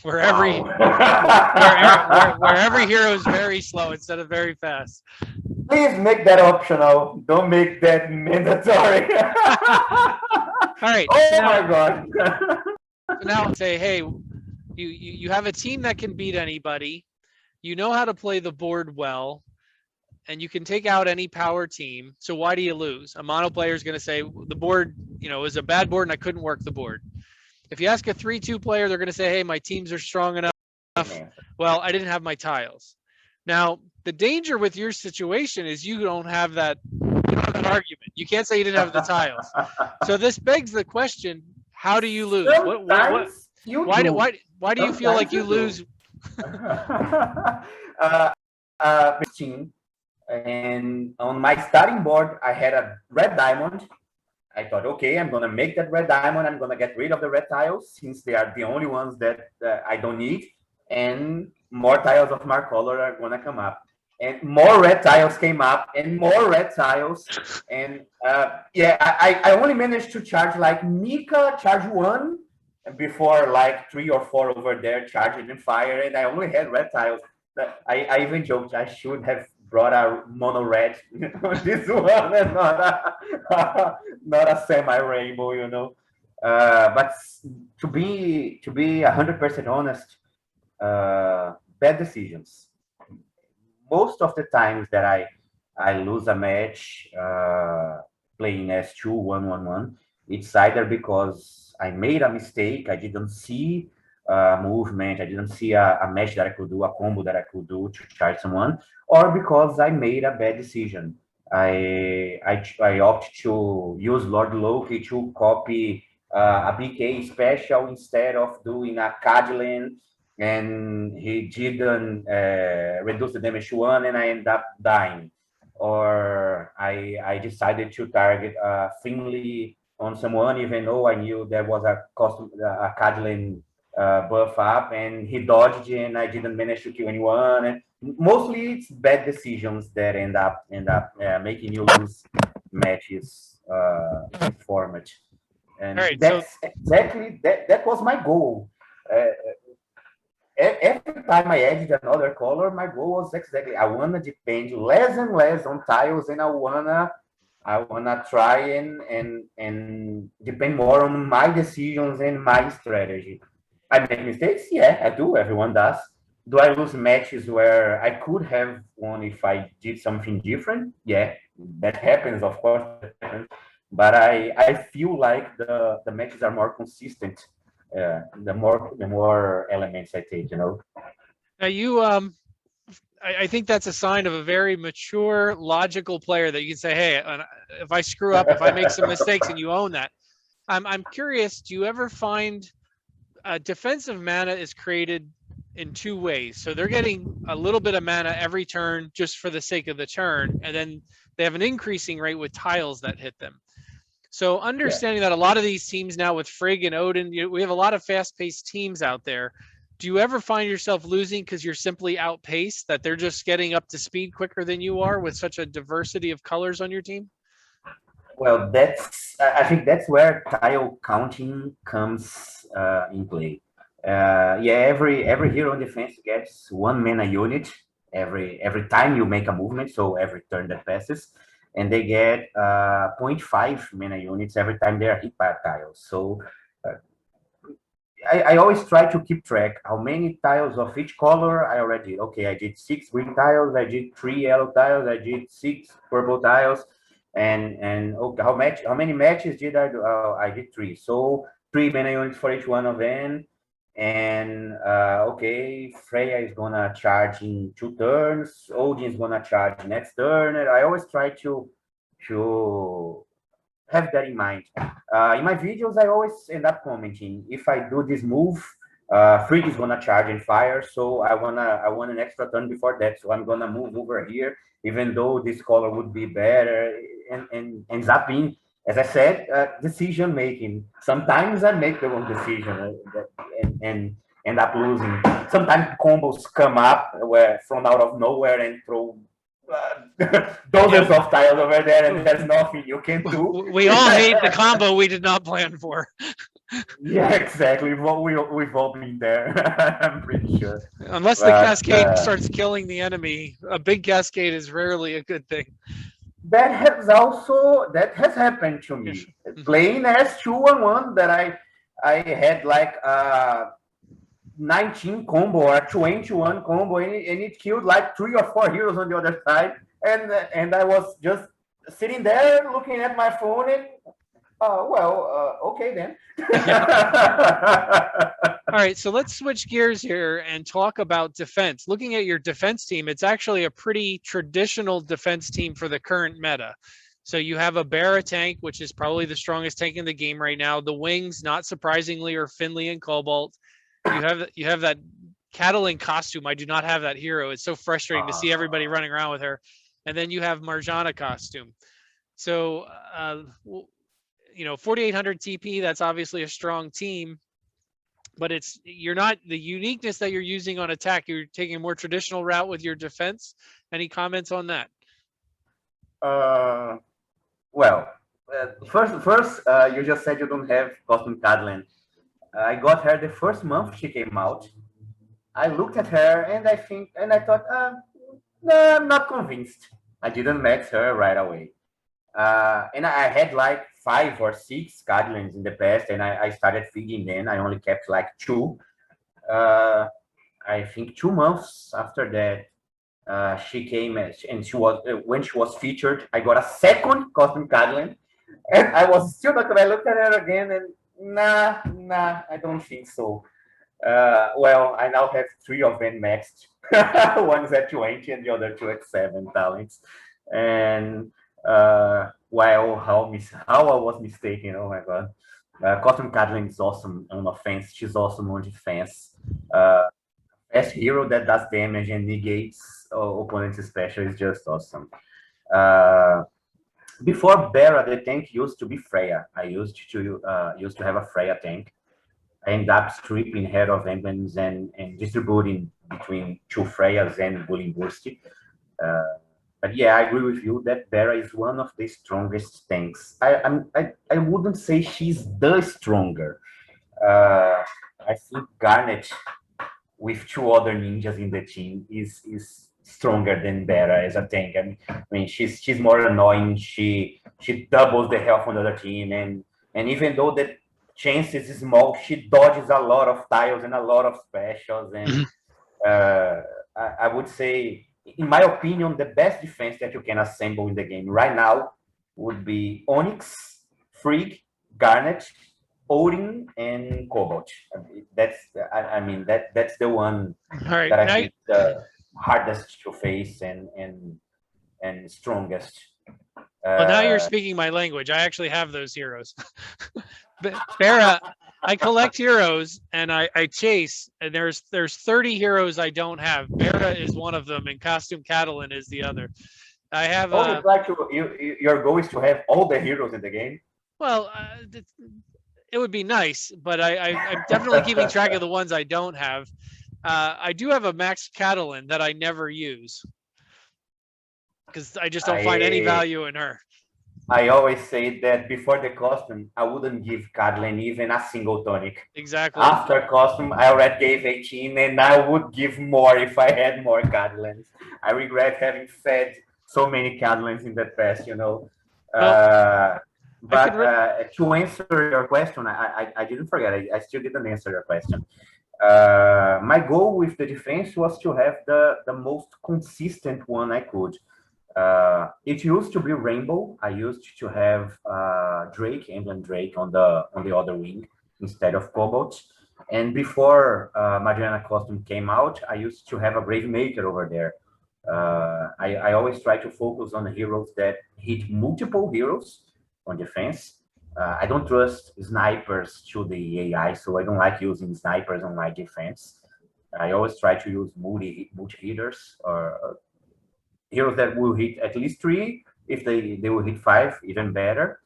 where every wow. where every hero is very slow instead of very fast. Please make that optional. Don't make that mandatory. All right. Oh So now, my god. so now say, hey, you have a team that can beat anybody. You know how to play the board well, and you can take out any power team. So why do you lose? A mono player is going to say the board, is a bad board and I couldn't work the board. If you ask a 3-2 player, they're going to say, hey, my teams are strong enough. Well, I didn't have my tiles. Now, the danger with your situation is you don't have that argument. You can't say you didn't have the tiles. So this begs the question, how do you lose? Sometimes you do. Why do you feel like you lose? Team, and on my starting board, I had a red diamond. I thought, okay, I'm gonna make that red diamond. I'm gonna get rid of the red tiles since they are the only ones that I don't need, and more tiles of my color are gonna come up. and more red tiles came up, and more red tiles, and yeah, I only managed to charge like Mika charge 1 before like 3 or 4 over there charging and fire, and I only had red tiles. I even joked I should have brought a mono red on this one and not a not a semi rainbow, you know. But to be 100% honest, bad decisions. Most of the times that I lose a match playing S2 1-1-1, it's either because I made a mistake, I didn't see a movement, I didn't see a match that I could do, a combo that I could do to charge someone, or because I made a bad decision. I opt to use Lord Loki to copy a BK special instead of doing a Cadland, and he didn't reduce the damage to 1, and I end up dying. Or I decided to target Finley on someone, even though I knew there was a custom a Cadland buff up, and he dodged, and I didn't manage to kill anyone. And mostly it's bad decisions that end up making you lose matches in format. And right, that's exactly that was my goal. Every time I added another color, my goal was exactly I wanna depend less and less on tiles, and I wanna try and depend more on my decisions and my strategy. I make mistakes, yeah, I do. Everyone does. Do I lose matches where I could have won if I did something different? Yeah, that happens, of course. But I feel like the matches are more consistent the more elements I take, you know. now you I think that's a sign of a very mature, logical player that you can say, hey, if I screw up, if I make some mistakes, and you own that. I'm curious, do you ever find defensive mana is created in 2 ways? So they're getting a little bit of mana every turn just for the sake of the turn, and then they have an increasing rate with tiles that hit them. So understanding that a lot of these teams now with Frigg and Odin, we have a lot of fast-paced teams out there. Do you ever find yourself losing because you're simply outpaced, that they're just getting up to speed quicker than you are with such a diversity of colors on your team? Well, I think that's where tile counting comes in play. Yeah, every hero in defense gets 1 mana unit every time you make a movement, so every turn that passes, and they get 0.5 mana units every time they are hit by a tile. So uh, I always try to keep track how many tiles of each color I already did. Okay, I did 6 green tiles, I did 3 yellow tiles, I did 6 purple tiles, and okay, how many matches did I do? I did 3. So 3 mana units for each one of them. And okay, Freya is gonna charge in 2 turns. Odin is gonna charge next turn. And I always try to have that in mind. In my videos, I always end up commenting, if I do this move, Freak is gonna charge and fire, so I want an extra turn before that, so I'm gonna move over here, even though this color would be better, and ends up being, as I said, decision making. Sometimes I make the wrong decision and end up losing. Sometimes combos come up where from out of nowhere and throw dozens of tiles over there, and there's nothing you can do. We all hate the combo we did not plan for. Yeah, exactly. We've all been there. I'm pretty sure. Unless the cascade starts killing the enemy, a big cascade is rarely a good thing. That has happened to me. Playing S2-1-1 that I had like 19 combo or 21 combo, and it killed like 3 or 4 heroes on the other side, and I was just sitting there looking at my phone and okay then. All right, so let's switch gears here and talk about defense. Looking at your defense team, it's actually a pretty traditional defense team for the current meta. So you have a Barra tank, which is probably the strongest tank in the game right now. The wings, not surprisingly, are Finley and Cobalt. You have that Catalan costume. I do not have that hero. It's so frustrating to see everybody running around with her. And then you have Marjana costume. So 4,800 TP, that's obviously a strong team. but you're not the uniqueness that you're using on attack. You're taking a more traditional route with your defense. Any comments on that? Well, first, you just said you don't have custom Cadland. I got her the first month she came out. I looked at her and I thought, no, I'm not convinced. I didn't max her right away. And I had like 5 or 6 Cadlands in the past, and I started feeding them. I only kept like 2. I think 2 months after that, she came and she was when she was featured, I got a second custom Cadland, and I was still not gonna look at her again and nah, I don't think so. Well, I now have 3 of them maxed. One's at 20 and the other 2 at 7 talents. And well, how I was mistaken. Oh my god. Custom Cadland is awesome on offense. She's awesome on defense. Fast hero that does damage and negates opponent's special is just awesome. Before Bera, the tank used to be Freya. I used to have a Freya tank. I ended up stripping head of emblems and distributing between 2 Freyas and Bullying Burst. But yeah, I agree with you that Bera is one of the strongest tanks. I wouldn't say she's the stronger. I think Garnet with 2 other ninjas in the team is stronger than Bera as a tank. I mean she's more annoying. She doubles the health on the other team, and even though the chances is small, she dodges a lot of tiles and a lot of specials. And I would say, in my opinion, the best defense that you can assemble in the game right now would be Onyx, Frigg, Garnet, Odin, and Cobalt. That's the one All right, that I think the hardest to face and strongest. well, now you're speaking my language. I actually have those heroes. Bera, I collect heroes and I chase, and there's 30 heroes I don't have. Bera is one of them, and Costume Catalan is the other. I have. Your goal is to have all the heroes in the game. Well, it would be nice, but I'm definitely keeping track of the ones I don't have. I do have a Max Catalan that I never use because I just don't find any value in her. I always say that before the custom, I wouldn't give Catalan even a single tonic. Exactly. After custom, I already gave 18, and I would give more if I had more Catalans. I regret having fed so many Catalans in the past, you know. But to answer your question, I didn't forget. I still didn't answer your question. My goal with the defense was to have the most consistent one I could. It used to be Rainbow. I used to have Drake, Emblem Drake on the other wing instead of Cobalt. And before Mariana Costume came out, I used to have a Brave Maker over there. I always try to focus on the heroes that hit multiple heroes on defense. I don't trust snipers to the AI, so I don't like using snipers on my defense. I always try to use multi hitters or heroes that will hit at least 3. If they will hit 5, even better.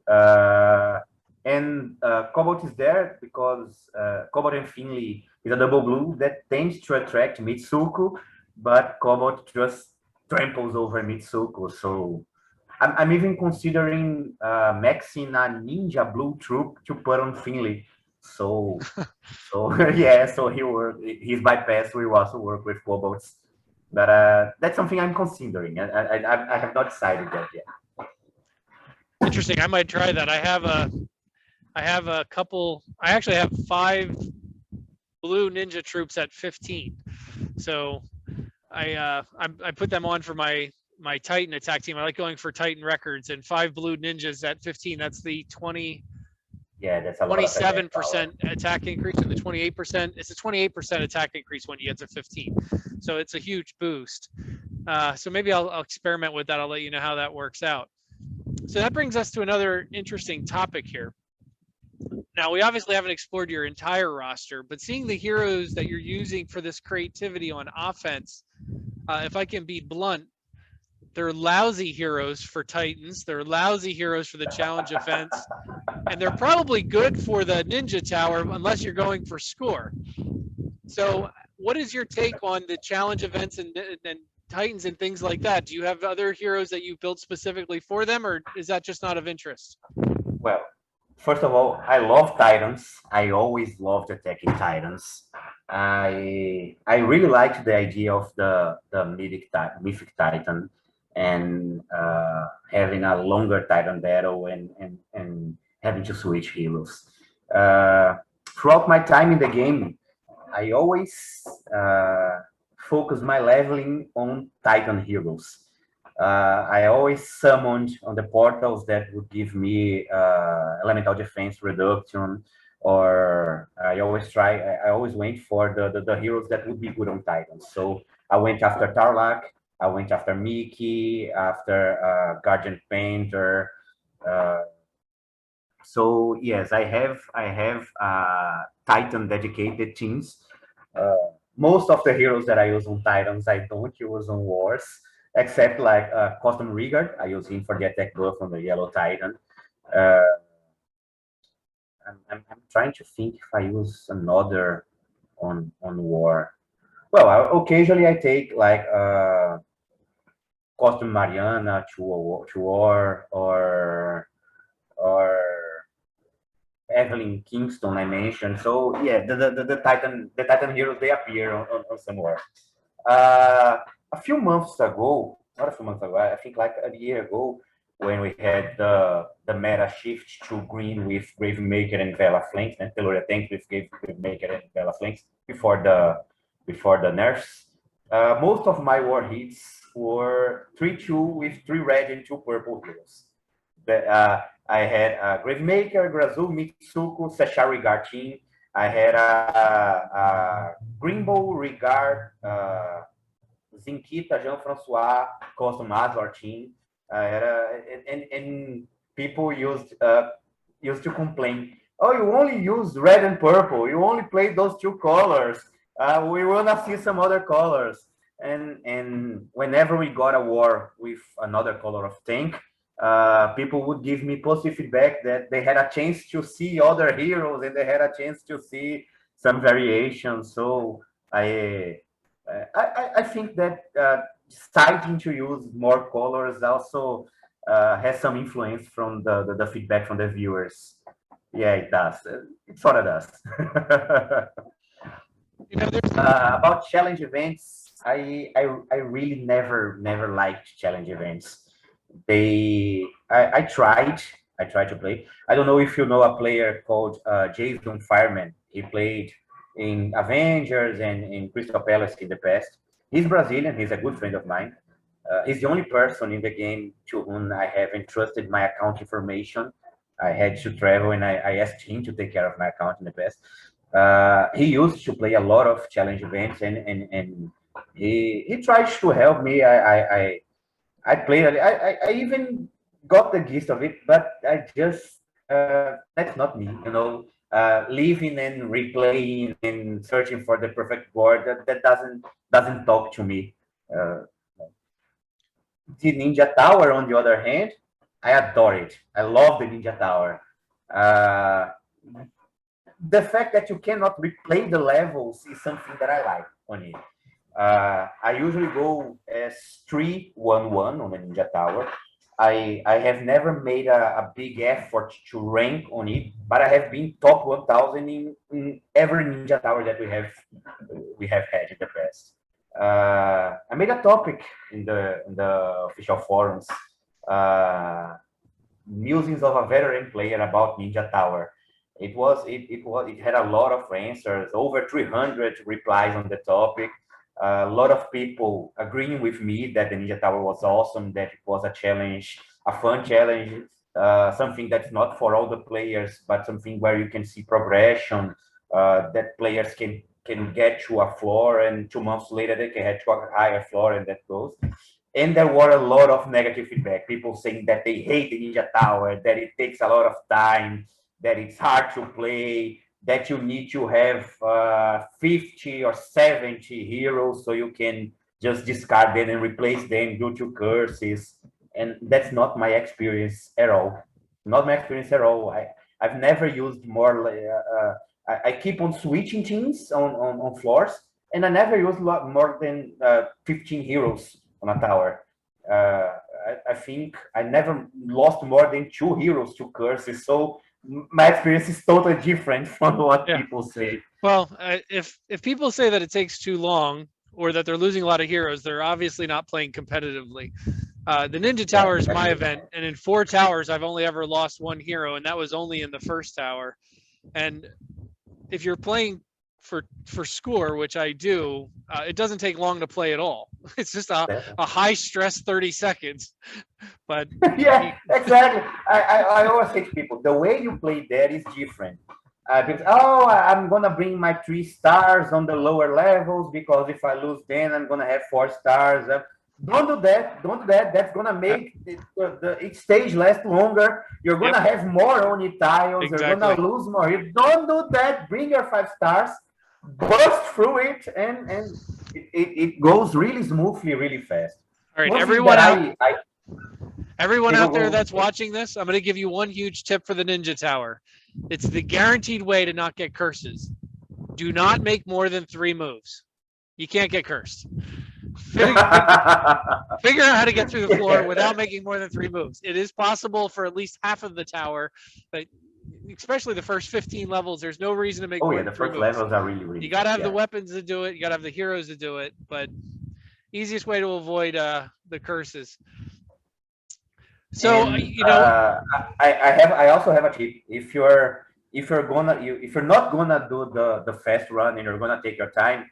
And Cobalt is there because Cobalt and Finley is a double blue that tends to attract Mitsuko, but Cobalt just tramples over Mitsuko. So I'm even considering maxing a ninja blue troop to put on Finley. So yeah, so his bypass will also work with Cobalts. But that's something I'm considering. I have not decided that yet. Interesting. I might try that. I have a couple. I actually have 5 blue ninja troops at 15. So I put them on for my Titan attack team. I like going for Titan records, and 5 blue ninjas at 15. That's the 20. Yeah, that's a 27% attack increase, and the 28%. It's a 28% attack increase when you get to 15. So it's a huge boost. So maybe I'll experiment with that. I'll let you know how that works out. So that brings us to another interesting topic here. Now, we obviously haven't explored your entire roster, but seeing the heroes that you're using for this creativity on offense, if I can be blunt, they're lousy heroes for Titans. They're lousy heroes for the challenge offense. and they're probably good for the Ninja Tower unless you're going for score. So what is your take on the challenge events and Titans and things like that? Do you have other heroes that you built specifically for them, or is that just not of interest? Well, first of all, I love Titans. I always loved attacking Titans. I really liked the idea of the mythic Titan and having a longer Titan battle and having to switch heroes. Throughout my time in the game, I always focus my leveling on Titan heroes. I always summoned on the portals that would give me elemental defense reduction, or I always went for the heroes that would be good on Titans. So I went after Tarlak, I went after Mickey, after Guardian Painter. Uh, so yes, I have Titan dedicated teams. Uh, Most of the heroes that I use on Titans, I don't use on Wars, except like Custom Rigard. I use him for the attack buff on the Yellow Titan. Uh, I'm trying to think if I use another on War. Well, occasionally I take like Custom Mariana to War, or Evelyn Kingston I mentioned. So yeah, the Titan heroes, they appear on some War. A few months ago, not a few months ago, I think like a year ago, when we had the meta shift to green with Gravemaker and Vela Flanks, and Telluria Tank with Gravemaker and Vela Flanks before the nerfs. Most of my war hits were 3-2 with 3 red and 2 purple heroes. I had Gravemaker, Grazul, Mitsuko, Seshari Gartin. I had a Greenbow, Regard, Zinkita, Jean-Francois, Custom Aslar team. And people used to complain, oh, you only use red and purple, you only play those 2 colors, we wanna see some other colors. And whenever we got a war with another color of tank, people would give me positive feedback that they had a chance to see other heroes and they had a chance to see some variations. So I think that starting to use more colors also has some influence from the feedback from the viewers. Yeah, it does. It sort of does. About challenge events, I really never liked challenge events. I tried to play. I don't know if you know a player called Jason Fireman. He played in Avengers and in Crystal Palace in the past. He's Brazilian. He's a good friend of mine. He's the only person in the game to whom I have entrusted my account information. I had to travel and I asked him to take care of my account in the past. He used to play a lot of challenge events and he tries to help me. I played. I even got the gist of it, but I just that's not me. Living and replaying and searching for the perfect board, that doesn't talk to me. Uh, the Ninja Tower, on the other hand, I adore it. I love the Ninja Tower. Uh, the fact that you cannot replay the levels is something that I like on it. I usually go as 3-1-1 on the Ninja Tower. I have never made a big effort to rank on it, but I have been top 1,000 in every Ninja Tower that we have had in the past. I made a topic in the official forums, musings of a veteran player about Ninja Tower. It had a lot of answers, over 300 replies on the topic. A lot of people agreeing with me that the Ninja Tower was awesome, that it was a challenge, a fun challenge, something that's not for all the players, but something where you can see progression, that players can get to a floor and 2 months later they can head to a higher floor, and that goes. And there were a lot of negative feedback, people saying that they hate the Ninja Tower, that it takes a lot of time, that it's hard to play, that you need to have 50 or 70 heroes so you can just discard them and replace them due to curses. And that's not my experience at all. Not my experience at all. I've never used more. I keep on switching teams on floors, and I never use more than 15 heroes on a tower. I think I never lost more than 2 heroes to curses. So my experience is totally different from what people say. Well, if people say that it takes too long or that they're losing a lot of heroes, they're obviously not playing competitively. The Ninja Tower is my event, and in 4 towers, I've only ever lost 1 hero, and that was only in the first tower. And if you're playing for score, which I do, it doesn't take long to play at all. It's just a high stress 30 seconds. But yeah, exactly. I always say to people, the way you play there is different. Because, I'm gonna bring my 3 stars on the lower levels because if I lose, then I'm gonna have 4 stars. Don't do that. Don't do that. That's gonna make each stage last longer. You're gonna have more Oni tiles. Exactly. You're gonna lose more. You don't do that. Bring your 5 stars, burst through it, and it goes really smoothly, really fast. All right, everyone out there that's watching this, I'm going to give you one huge tip for the Ninja Tower. It's the guaranteed way to not get curses. Do not make more than 3 moves. You can't get cursed. Figure out how to get through the floor without making more than 3 moves. It is possible for at least half of the tower, but especially the first 15 levels, there's no reason to make more than 3 moves. The first levels are really you got to have the weapons to do it. You got to have the heroes to do it, but easiest way to avoid the curses. So I also have a tip. If you're not gonna do the fast run and you're gonna take your time,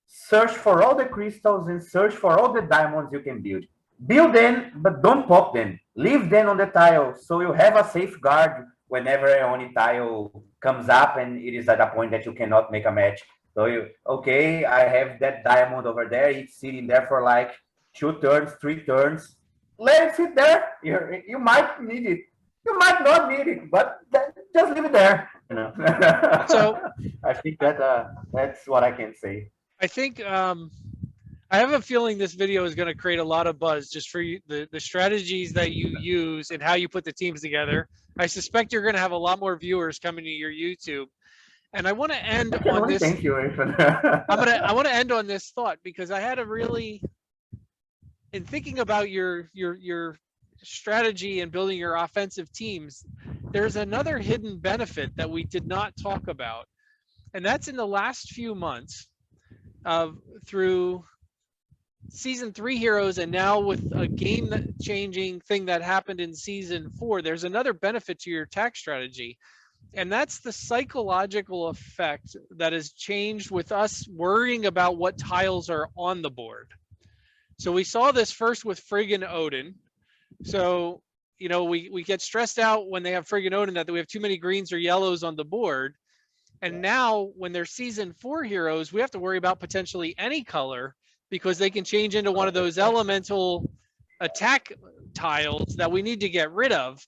search for all the crystals and search for all the diamonds you can build. Build them, but don't pop them. Leave them on the tile so you have a safeguard whenever an Oni tile comes up and it is at a point that you cannot make a match. So I have that diamond over there. It's sitting there for like 2 turns, 3 turns. Let it sit there. You might need it. You might not need it, but just leave it there. So I think that's what I can say. I think I have a feeling this video is going to create a lot of buzz just for you, the strategies that you use and how you put the teams together. I suspect you're going to have a lot more viewers coming to your YouTube. And I want to end on this. Thank you. I want to end on this thought because I had a really, in thinking about your strategy and building your offensive teams, there's another hidden benefit that we did not talk about, and that's in the last few months, through season 3 heroes, and now with a game-changing thing that happened in season 4. There's another benefit to your attack strategy. And that's the psychological effect that has changed with us worrying about what tiles are on the board. So we saw this first with Frigg and Odin. So, we get stressed out when they have Frigg and Odin that we have too many greens or yellows on the board. And now when they're season 4 heroes, we have to worry about potentially any color because they can change into one of those elemental attack tiles that we need to get rid of.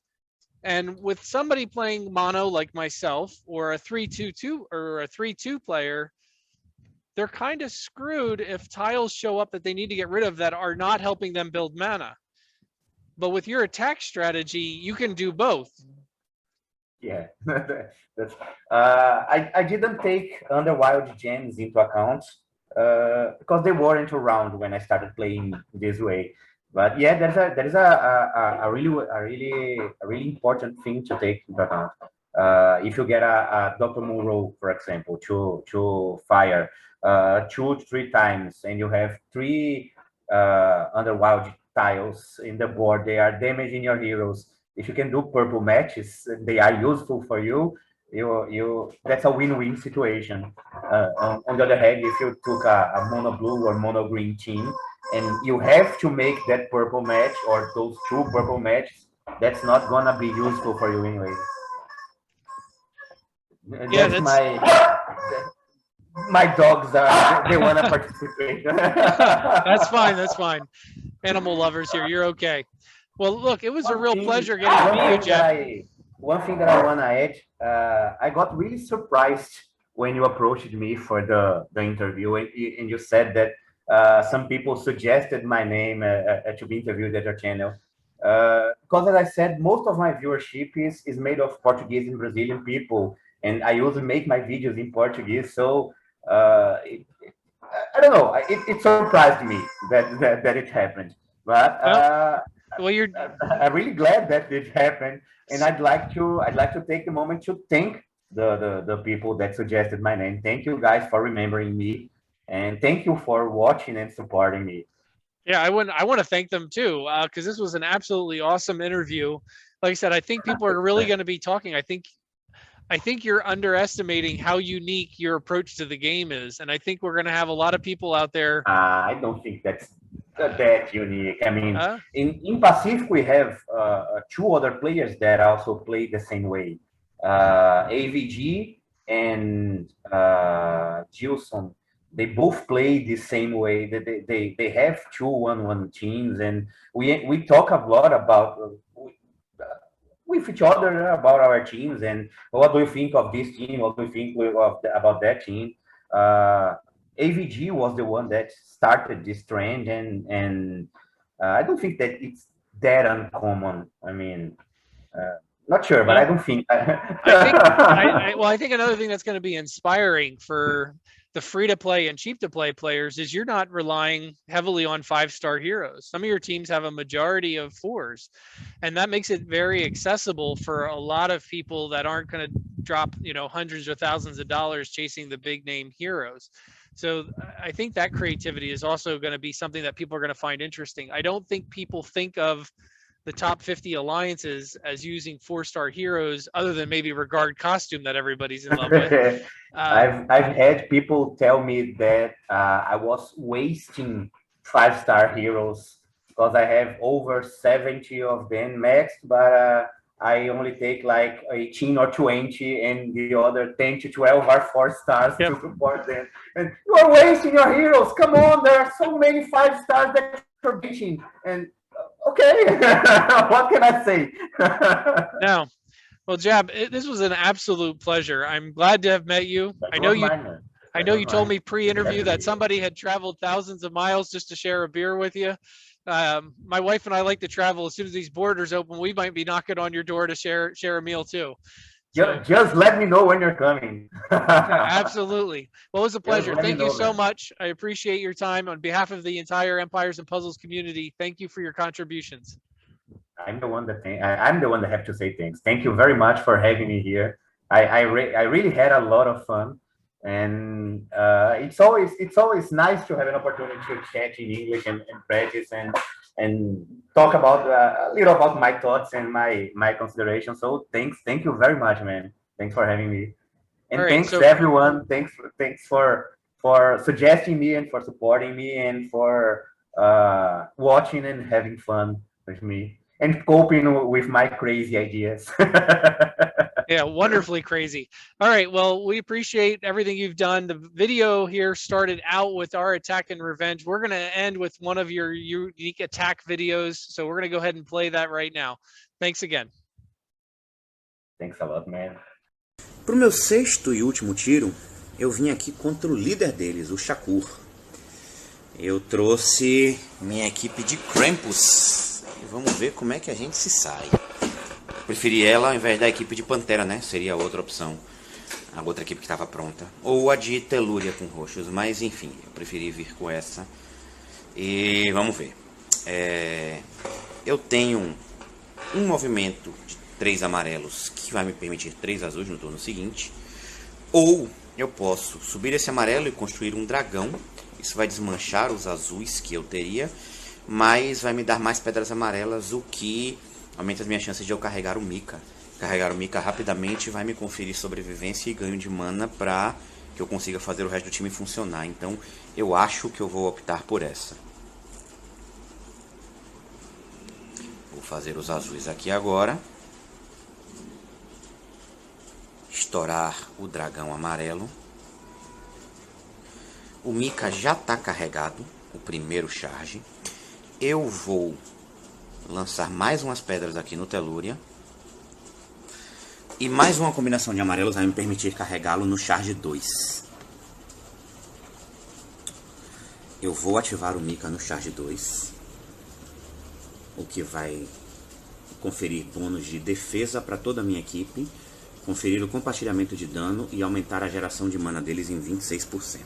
And with somebody playing mono like myself or a 3-2-2 or a 3-2 player, they're kind of screwed if tiles show up that they need to get rid of that are not helping them build mana. But with your attack strategy, you can do both. Yeah, that's. I didn't take Underwild gems into account because they weren't around when I started playing this way. But yeah, there is a really important thing to take into account. If you get a Dr. Muro, for example, to fire 2-3 times, and you have 3 Underwild tiles in the board, they are damaging your heroes. If you can do purple matches, they are useful for you. That's a win-win situation. On the other hand, if you took a mono blue or mono green team, and you have to make that purple match or those 2 purple matches, that's not gonna be useful for you anyway. Yeah, that's my dogs they wanna participate. That's fine. Animal lovers here, you're okay. Well, look, it was a real pleasure getting to meet you, Jeff. One thing that I want to add, I got really surprised when you approached me for the interview, and you said that some people suggested my name to be interviewed at your channel. Because as I said, most of my viewership is made of Portuguese and Brazilian people, and I usually make my videos in Portuguese. So I don't know. It surprised me that it happened, but Well, well, you're I'm really glad that it happened, and I'd like to take the moment to thank the people that suggested my name. Thank you guys for remembering me, and thank you for watching and supporting me. Yeah, I want to thank them too, because this was an absolutely awesome interview. Like I said, I think people are really going to be talking. I think you're underestimating how unique your approach to the game is, and I think we're going to have a lot of people out there. I don't think that's that unique. I mean, Uh, in Pacific we have two other players that also play the same way, AVG and Gilson. They both play the same way. They have 2-1-1 teams, and we talk a lot about with each other about our teams and what do you think of this team? What do you think about that team? AVG was the one that started this trend, and I don't think that it's that uncommon. I mean, not sure, but I well, don't think. I think another thing that's going to be inspiring for the free to play and cheap to play players is you're not relying heavily on 5-star heroes. Some of your teams have a majority of 4s, and that makes it very accessible for a lot of people that aren't going to drop, hundreds or thousands of dollars chasing the big name heroes. So I think that creativity is also going to be something that people are going to find interesting. I don't think people think of the top 50 alliances as using 4-star heroes other than maybe Regard Costume that everybody's in love with. I've had people tell me that I was wasting 5-star heroes because I have over 70 of them maxed, but I only take like 18 or 20, and the other 10 to 12 are 4-stars Yep. to support them. And you are wasting your heroes. Come on, there are so many 5-stars that you're beating. And okay, what can I say? Now, well, Jab, this was an absolute pleasure. I'm glad to have met you. That was mine. I know you told me pre-interview that somebody had traveled thousands of miles just to share a beer with you. My wife and I like to travel. As soon as these borders open, we might be knocking on your door to share a meal too. So, just let me know when you're coming. absolutely. Well, it was a pleasure. Let me Thank you know, so man. much. I appreciate your time. On behalf of the entire Empires and Puzzles community, thank you for your contributions. I'm the one that have to say thanks. Thank you very much for having me here. I really had a lot of fun, and it's always nice to have an opportunity to chat in English and practice and talk about a little about my thoughts and my considerations. So thank you very much, man. Thanks for having me, All and right. thanks So, everyone. Thanks for suggesting me and for supporting me and for watching and having fun with me and coping with my crazy ideas. yeah, wonderfully crazy. All right. Well, we appreciate everything you've done. The video here started out with our attack and revenge. We're going to end with one of your unique attack videos. So we're going to go ahead and play that right now. Thanks again. Thanks a lot, man. Pro meu sexto e último tiro, eu vim aqui contra o líder deles, o Shakur. Eu trouxe minha equipe de Krampus. E vamos ver como é que a gente se sai. Preferi ela ao invés da equipe de Pantera, né? Seria a outra opção. A outra equipe que estava pronta. Ou a de Telúria com roxos. Mas enfim, eu preferi vir com essa. E vamos ver. Eu tenho um movimento de 3 amarelos que vai me permitir 3 azuis no turno seguinte. Ou eu posso subir esse amarelo e construir um dragão. Isso vai desmanchar os azuis que eu teria, mas vai me dar mais pedras amarelas, o que aumenta as minhas chances de eu carregar o Mika. Carregar o Mika rapidamente vai me conferir sobrevivência e ganho de mana para que eu consiga fazer o resto do time funcionar. Então eu acho que eu vou optar por essa. Vou fazer os azuis aqui agora. Estourar o dragão amarelo. O Mika já está carregado, o primeiro charge. Eu vou lançar mais umas pedras aqui no Telúria. E mais uma combinação de amarelos vai me permitir carregá-lo no charge 2. Eu vou ativar o Mika no charge 2. O que vai conferir bônus de defesa para toda a minha equipe, conferir o compartilhamento de dano e aumentar a geração de mana deles em 26%.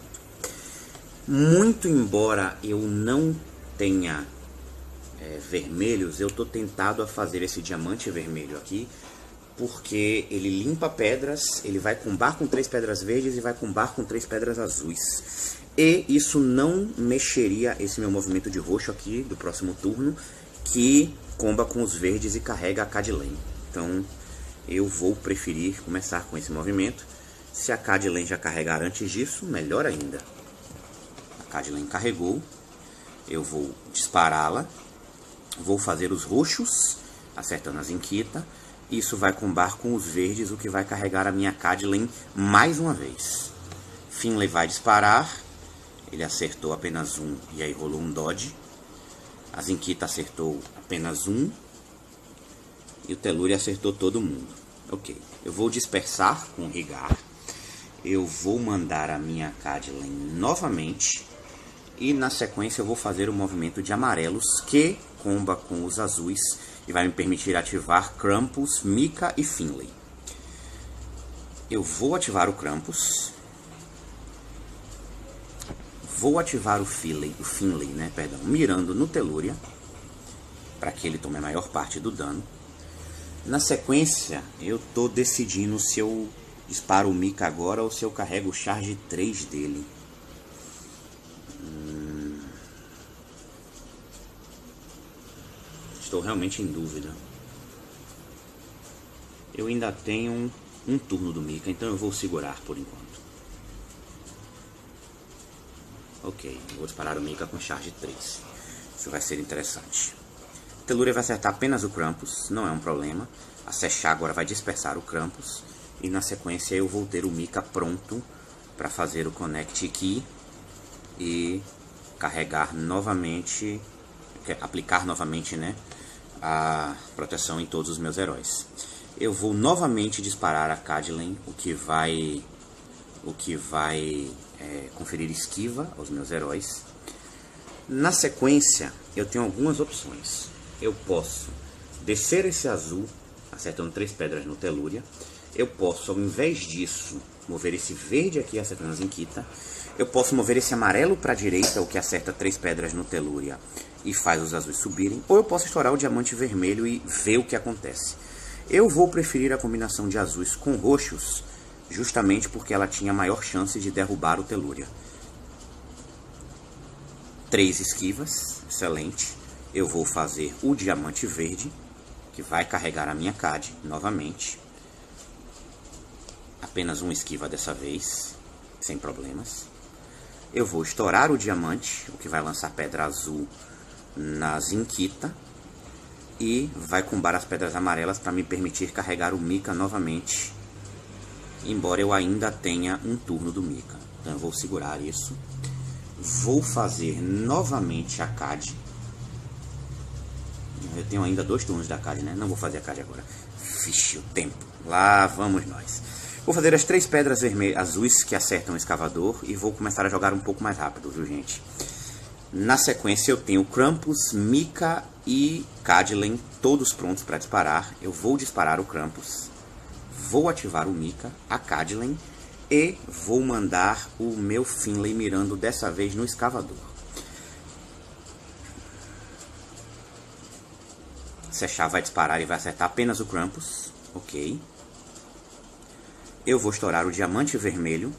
Muito embora eu não tenha vermelhos, eu estou tentado a fazer esse diamante vermelho aqui, porque ele limpa pedras, ele vai combar com 3 pedras verdes e vai combar com 3 pedras azuis. E isso não mexeria esse meu movimento de roxo aqui do próximo turno, que comba com os verdes e carrega a Cadlane. Então eu vou preferir começar com esse movimento. Se a Cadlane já carregar antes disso, melhor ainda. A Cadlane carregou, eu vou dispará-la, vou fazer os roxos, acertando a Zinquita. Isso vai combar com os verdes, o que vai carregar a minha Cadlane mais uma vez. Finlay vai disparar, ele acertou apenas um e aí rolou um dodge. A Zinquita acertou apenas um e o Telluri acertou todo mundo. Ok, eu vou dispersar com o Rigar. Eu vou mandar a minha Cadlane novamente. E na sequência eu vou fazer o movimento de amarelos, que comba com os azuis e vai me permitir ativar Krampus, Mika e Finlay. Eu vou ativar o Krampus. Vou ativar o Finlay, né, perdão, mirando no Telluria, para que ele tome a maior parte do dano. Na sequência, eu tô decidindo se eu disparo o Mika agora ou se eu carrego o charge 3 dele. Estou realmente em dúvida. Eu ainda tenho um turno do Mika, então eu vou segurar por enquanto. Ok, eu vou disparar o Mika com charge 3. Isso vai ser interessante. Telluria vai acertar apenas o Krampus, não é um problema. A Sechá agora vai dispersar o Krampus. E na sequência eu vou ter o Mika pronto para fazer o Connect Key e carregar novamente, aplicar novamente, né, a proteção em todos os meus heróis. Eu vou novamente disparar a Cadlane, o que vai conferir esquiva aos meus heróis. Na sequência, eu tenho algumas opções. Eu posso descer esse azul, acertando 3 pedras no Telluria. Eu posso, ao invés disso, mover esse verde aqui, acertando a Zinquita. Eu posso mover esse amarelo para a direita, o que acerta 3 pedras no Telluria e faz os azuis subirem. Ou eu posso estourar o diamante vermelho e ver o que acontece. Eu vou preferir a combinação de azuis com roxos, justamente porque ela tinha maior chance de derrubar o Telluria. 3 esquivas, excelente. Eu vou fazer o diamante verde, que vai carregar a minha Cad novamente. Apenas uma esquiva dessa vez, sem problemas. Eu vou estourar o diamante, o que vai lançar pedra azul na Zinquita. E vai combar as pedras amarelas para me permitir carregar o Mika novamente, embora eu ainda tenha um turno do Mika. Então eu vou segurar isso. Vou fazer novamente a Cad. Eu tenho ainda 2 turnos da Cad, né? Não vou fazer a Cad agora. Vixe, o tempo. Lá vamos nós. Vou fazer as 3 pedras azuis que acertam o escavador e vou começar a jogar um pouco mais rápido, viu, gente? Na sequência eu tenho Krampus, Mika e Cadlane, todos prontos para disparar. Eu vou disparar o Krampus, vou ativar o Mika, a Cadlane e vou mandar o meu Finlay mirando dessa vez no escavador. Sechá vai disparar e vai acertar apenas o Krampus, ok. Eu vou estourar o diamante vermelho.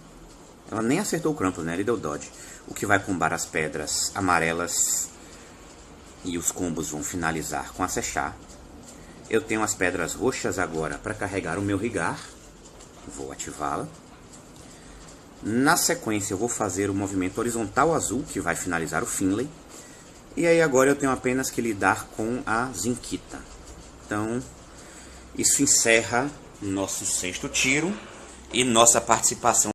Ela nem acertou o Krampus, né? Ele deu dodge. O que vai combar as pedras amarelas. E os combos vão finalizar com a Sechá. Eu tenho as pedras roxas agora para carregar o meu Rigar. Vou ativá-la. Na sequência eu vou fazer o movimento horizontal azul, que vai finalizar o Finlay. E aí agora eu tenho apenas que lidar com a Zinquita. Então, isso encerra nosso 6º tiro e nossa participação